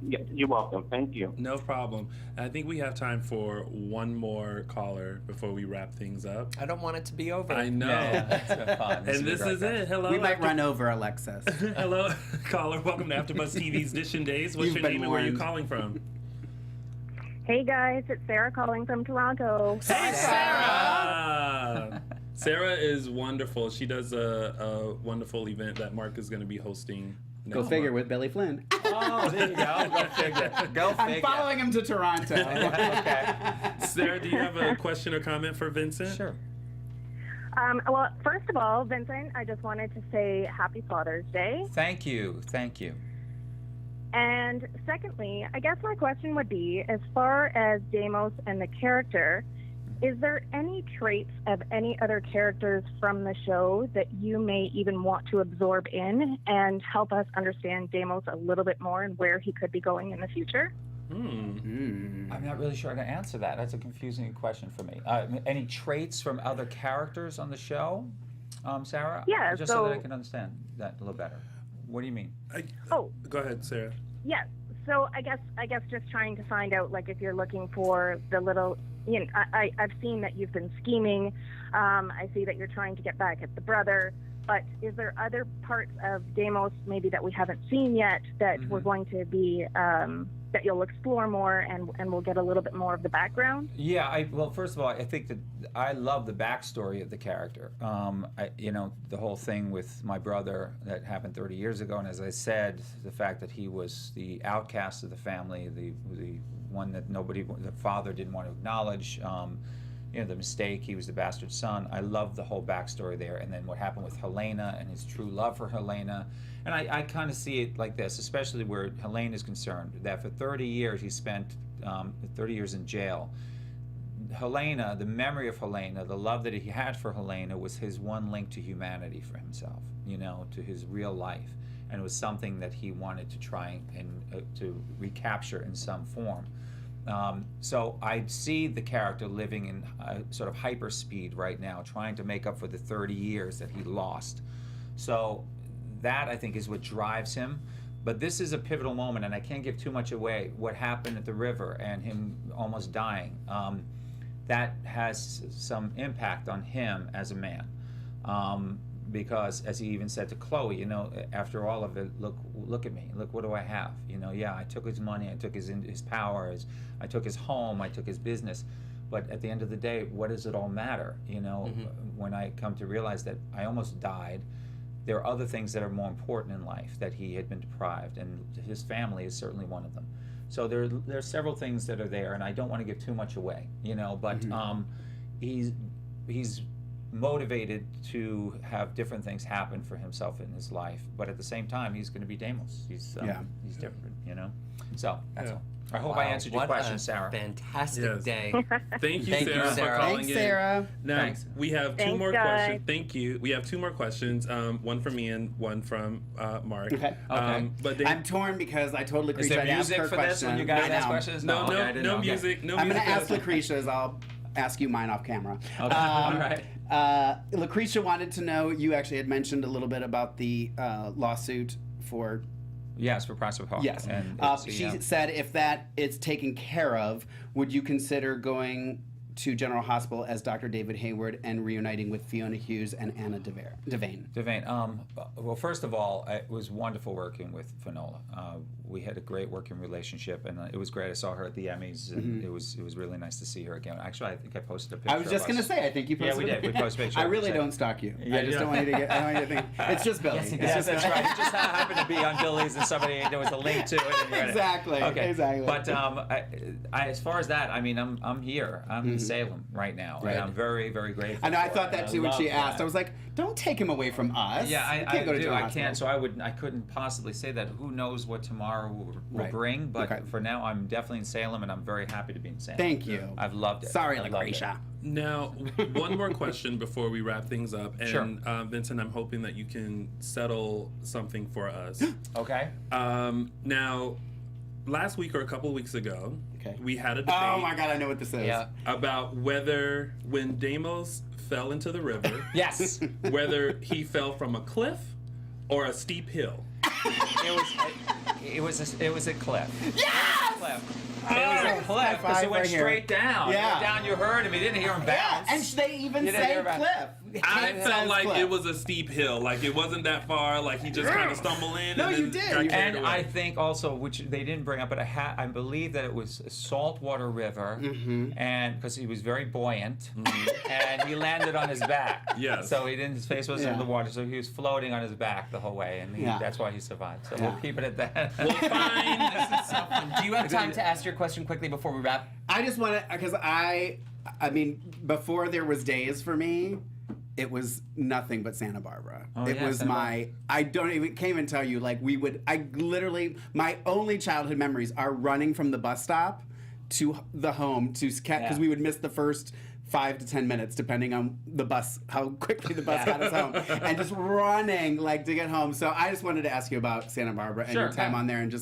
Yeah, you're welcome. Thank you. No problem. I think we have time for one more caller before we wrap things up. I don't want it to be over. I know. That's fun. And this is it. Hello. We might run over Alexis. Hello, caller. Welcome to AfterBuzz TV's Dishin Days. What's your name and where are you calling from? Hey guys, it's Sarah calling from Toronto. Hey, Sarah! Sarah is wonderful. She does a wonderful event that Mark is going to be hosting. Go figure with Billy Flynn. Oh, there you go. Go figure. Go figure. I'm following him to Toronto. Okay. Sarah, do you have a question or comment for Vincent? Sure. Well, first of all, Vincent, I just wanted to say Happy Father's Day. Thank you. Thank you. And secondly, I guess my question would be, as far as Deimos and the character, is there any traits of any other characters from the show that you may even want to absorb in and help us understand Deimos a little bit more and where he could be going in the future? I'm not really sure how to answer that. That's a confusing question for me. Any traits from other characters on the show, Sarah? Yeah. Just so that I can understand that a little better. What do you mean? Go ahead, Sarah. Yes. So I guess just trying to find out, like, if you're looking for the little, I've seen that you've been scheming. I see that you're trying to get back at the brother. But is there other parts of Deimos maybe that we haven't seen yet that we're going to be that you'll explore more and we'll get a little bit more of the background? Yeah. Well, first of all, I think that I love the backstory of the character. The whole thing with my brother that happened 30 years ago, and as I said, the fact that he was the outcast of the family, the one that the father didn't want to acknowledge. The mistake, he was the bastard son. I love the whole backstory there. And then what happened with Helena and his true love for Helena. And I kind of see it like this, especially where Helena is concerned, that for 30 years he spent 30 years in jail. Helena, the memory of Helena, the love that he had for Helena was his one link to humanity for himself, to his real life. And it was something that he wanted to try and to recapture in some form. So I see the character living in sort of hyperspeed right now, trying to make up for the 30 years that he lost. So that, I think, is what drives him. But this is a pivotal moment, and I can't give too much away. What happened at the river and him almost dying, that has some impact on him as a man. Because, as he even said to Chloe, after all of it, look at me. Look, what do I have? I took his money, I took his power, I took his home, I took his business. But at the end of the day, what does it all matter? When I come to realize that I almost died, there are other things that are more important in life that he had been deprived, and his family is certainly one of them. So there are several things that are there, and I don't want to give too much away, but he's motivated to have different things happen for himself in his life, but at the same time, he's going to be Deimos. He's different, So that's all. I hope I answered your question, Sarah. Fantastic day. Thank you, Thank you, Sarah, Sarah. for calling Thanks, in. Sarah. Now, Thanks. we have two Thanks, more guys. questions. Thank you. We have two more questions, one from me and one from Mark. Okay. But I'm torn because I told Is Lucretia there I'd ask music her for question. this when you guys I ask know. questions? no Okay, I didn't know. Okay. music, no I'm music. going to ask Lucretia's. I'll ask you mine off camera. Okay. All right. Lucretia wanted to know, you actually had mentioned a little bit about the lawsuit for... Yes, for Price of Hawk. Yes. And she said if that is taken care of, would you consider going to General Hospital as Dr. David Hayward and reuniting with Fiona Hughes and Anna Devane? Devane, well, first of all, it was wonderful working with Finola. We had a great working relationship, and it was great. I saw her at the Emmys, and it was really nice to see her again. Actually, I think I posted a picture. I was just going to say, I think you posted we did. We posted a picture. I really don't stalk you. I just don't want you to get. I don't want you to think it's just Billy. Yes, It's just that's right. It just happened to be on Billy's, and there was a link to it. And you read it. Exactly. Okay. Exactly. But as far as that, I mean, I'm here. I'm in Salem right now, Right. and I'm very, very grateful. I know. I for thought it, that and too when love she asked. that. I was like, "Don't take him away from us." Yeah, You I can't go to do. General I can't. So Hospital. I couldn't possibly say that. Who knows what tomorrow will Right. bring? But Okay. for now, I'm definitely in Salem, and I'm very happy to be in Salem. Thank you. I've loved it. Sorry, I loved Lucretia. Now, one more question before we wrap things up. And Sure. Vincent, I'm hoping that you can settle something for us. it. Okay. Now, last week or a couple of weeks ago, Okay. we had a debate Oh my God, I know what this is. Yeah. about whether when Deimos fell into the river, Yes. whether he fell from a cliff or a steep hill. It was a cliff. Yes! It was a cliff high because five it went right here. straight down. Yeah. It went down. You heard him. You didn't hear him Yeah, bounce. and they even You didn't hear say about- cliff. I It felt says like cliff. it was a steep hill. Like it wasn't that far. Like he just kind of stumbled in. No, and you then did. got You- carried And away. I think also, which they didn't bring up, but I believe that it was a saltwater river, and because he was very buoyant, and he landed on his back. Yes. So his face wasn't in the Yeah. water, so he was floating on his back the whole way, and that's why he survived. So Yeah. we'll keep it at that. Well, fine. Do you have time to ask your question quickly before we wrap? I just want to, because I mean, before there was days for me, it was nothing but Santa Barbara. Oh, it yeah, was Santa I can't even tell you, like I literally, my only childhood memories are running from the bus stop to the home because we would miss the first 5 to 10 minutes, depending on the bus, how quickly the bus got us home, and just running like to get home. So I just wanted to ask you about Santa Barbara and your time on there, and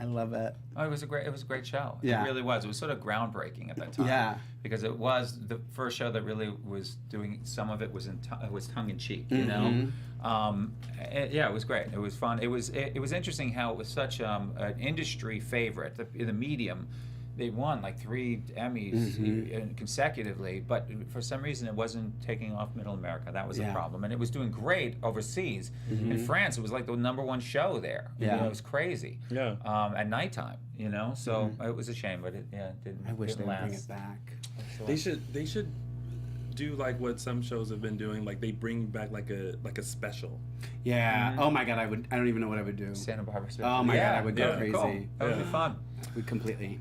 I love it. Oh, it was a great show. Yeah. It really was. It was sort of groundbreaking at that time. Yeah. Because it was the first show that really was doing, some of it was tongue in cheek, you know. It was great. It was fun. It was interesting how it was such an industry favorite in the medium. They won like 3 Emmys consecutively, but for some reason it wasn't taking off Middle America. That was the problem, and it was doing great overseas. In France, it was like the #1 show there. You know, it was crazy. Yeah. At nighttime, you know. So it was a shame, but it didn't. I wish they didn't would bring last. it back. They should do like what some shows have been doing. Like they bring back like a special. Yeah. Oh my God, I don't even know what I would do. Santa Barbara. Oh my God, I would go Cool. crazy. That would be fun. Would complete me.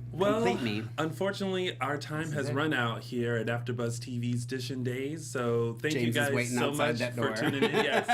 Unfortunately, our time has run out here at AfterBuzz TV's Dishin Days. So thank James you is guys waiting so outside much that for door. tuning in. Yes,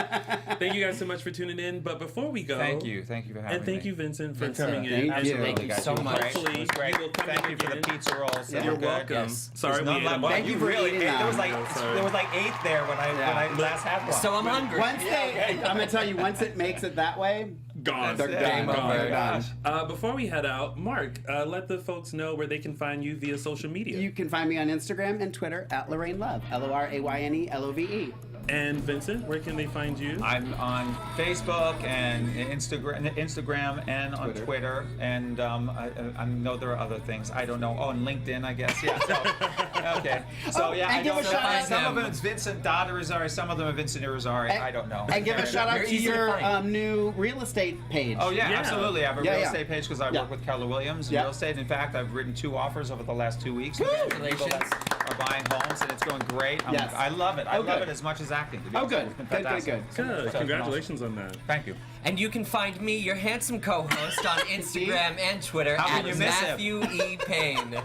thank you guys so much for tuning in. But before we go, Thank you for having me. and thank you, Vincent, for Vincent, coming in. thank you. Absolutely, Thank you guys. so It was much. great. Hopefully, It was great. you will come Thank back you for the again. pizza rolls. They You're were good. welcome. Yes. Sorry, we ate them. Thank you for eating There them. was like Sorry. there was like 8 there when I last had one. So I'm hungry. I'm gonna tell you, once it makes it that way, Gone. they're Game done. over. They're done. Before we head out, Mark, let the folks know where they can find you via social media. You can find me on Instagram and Twitter at Lorraine Love, LORAYNE LOVE. And Vincent, where can they find you? I'm on Facebook and Instagram and on Twitter, and I know there are other things. I don't know. Oh, and LinkedIn, I guess. Yeah. So, okay. So Oh, yeah, and I give don't a know. shout out- Some of them it's Vincent Irizarry. Some of them are Vincent Irizarry. I don't know. And give a shout out Very to easy to your find. new real estate page. Oh yeah, Yeah. absolutely. I have a Yeah, real yeah. estate page because I Yeah. work with Keller Williams in Yeah. real estate. In fact, I've written 2 offers over the last 2 weeks. Congratulations. People that- are buying homes, and it's going great. Yes. I love it. I Oh, love good. it as much as acting. To be Oh, honest. good. It's been Good, fantastic. Good. So Congratulations on that. Thank you. And you can find me, your handsome co-host, on Instagram and Twitter How can at you miss him? Matthew E. Payne.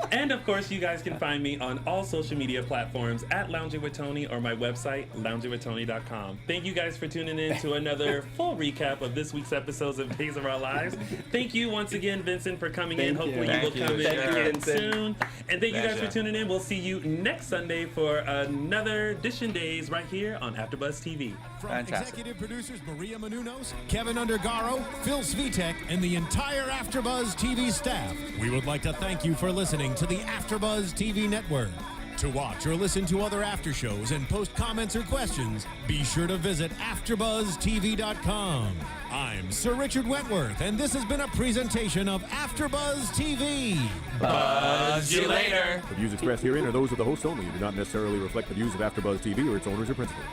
And of course, you guys can find me on all social media platforms at Lounging with Tony or my website, loungingwithtony.com. Thank you guys for tuning in to another full recap of this week's episodes of Days of Our Lives. Thank you once again, Vincent, for coming in. Thank you. Hopefully you will Thank you. come in Thank you, again Vincent. soon. And thank you guys for Pleasure. tuning in. We'll see you next Sunday for another Dishin Days right here on AfterBuzz TV. From Fantastic. executive producers Maria Menounos, Kevin Undergaro, Phil Svitek, and the entire AfterBuzz TV staff, we would like to thank you for listening to the AfterBuzz TV network. To watch or listen to other after shows and post comments or questions, be sure to visit AfterBuzzTV.com. I'm Sir Richard Wentworth, and this has been a presentation of AfterBuzz TV. Buzz you later. The views expressed herein are those of the hosts only and do not necessarily reflect the views of AfterBuzz TV or its owners or principals.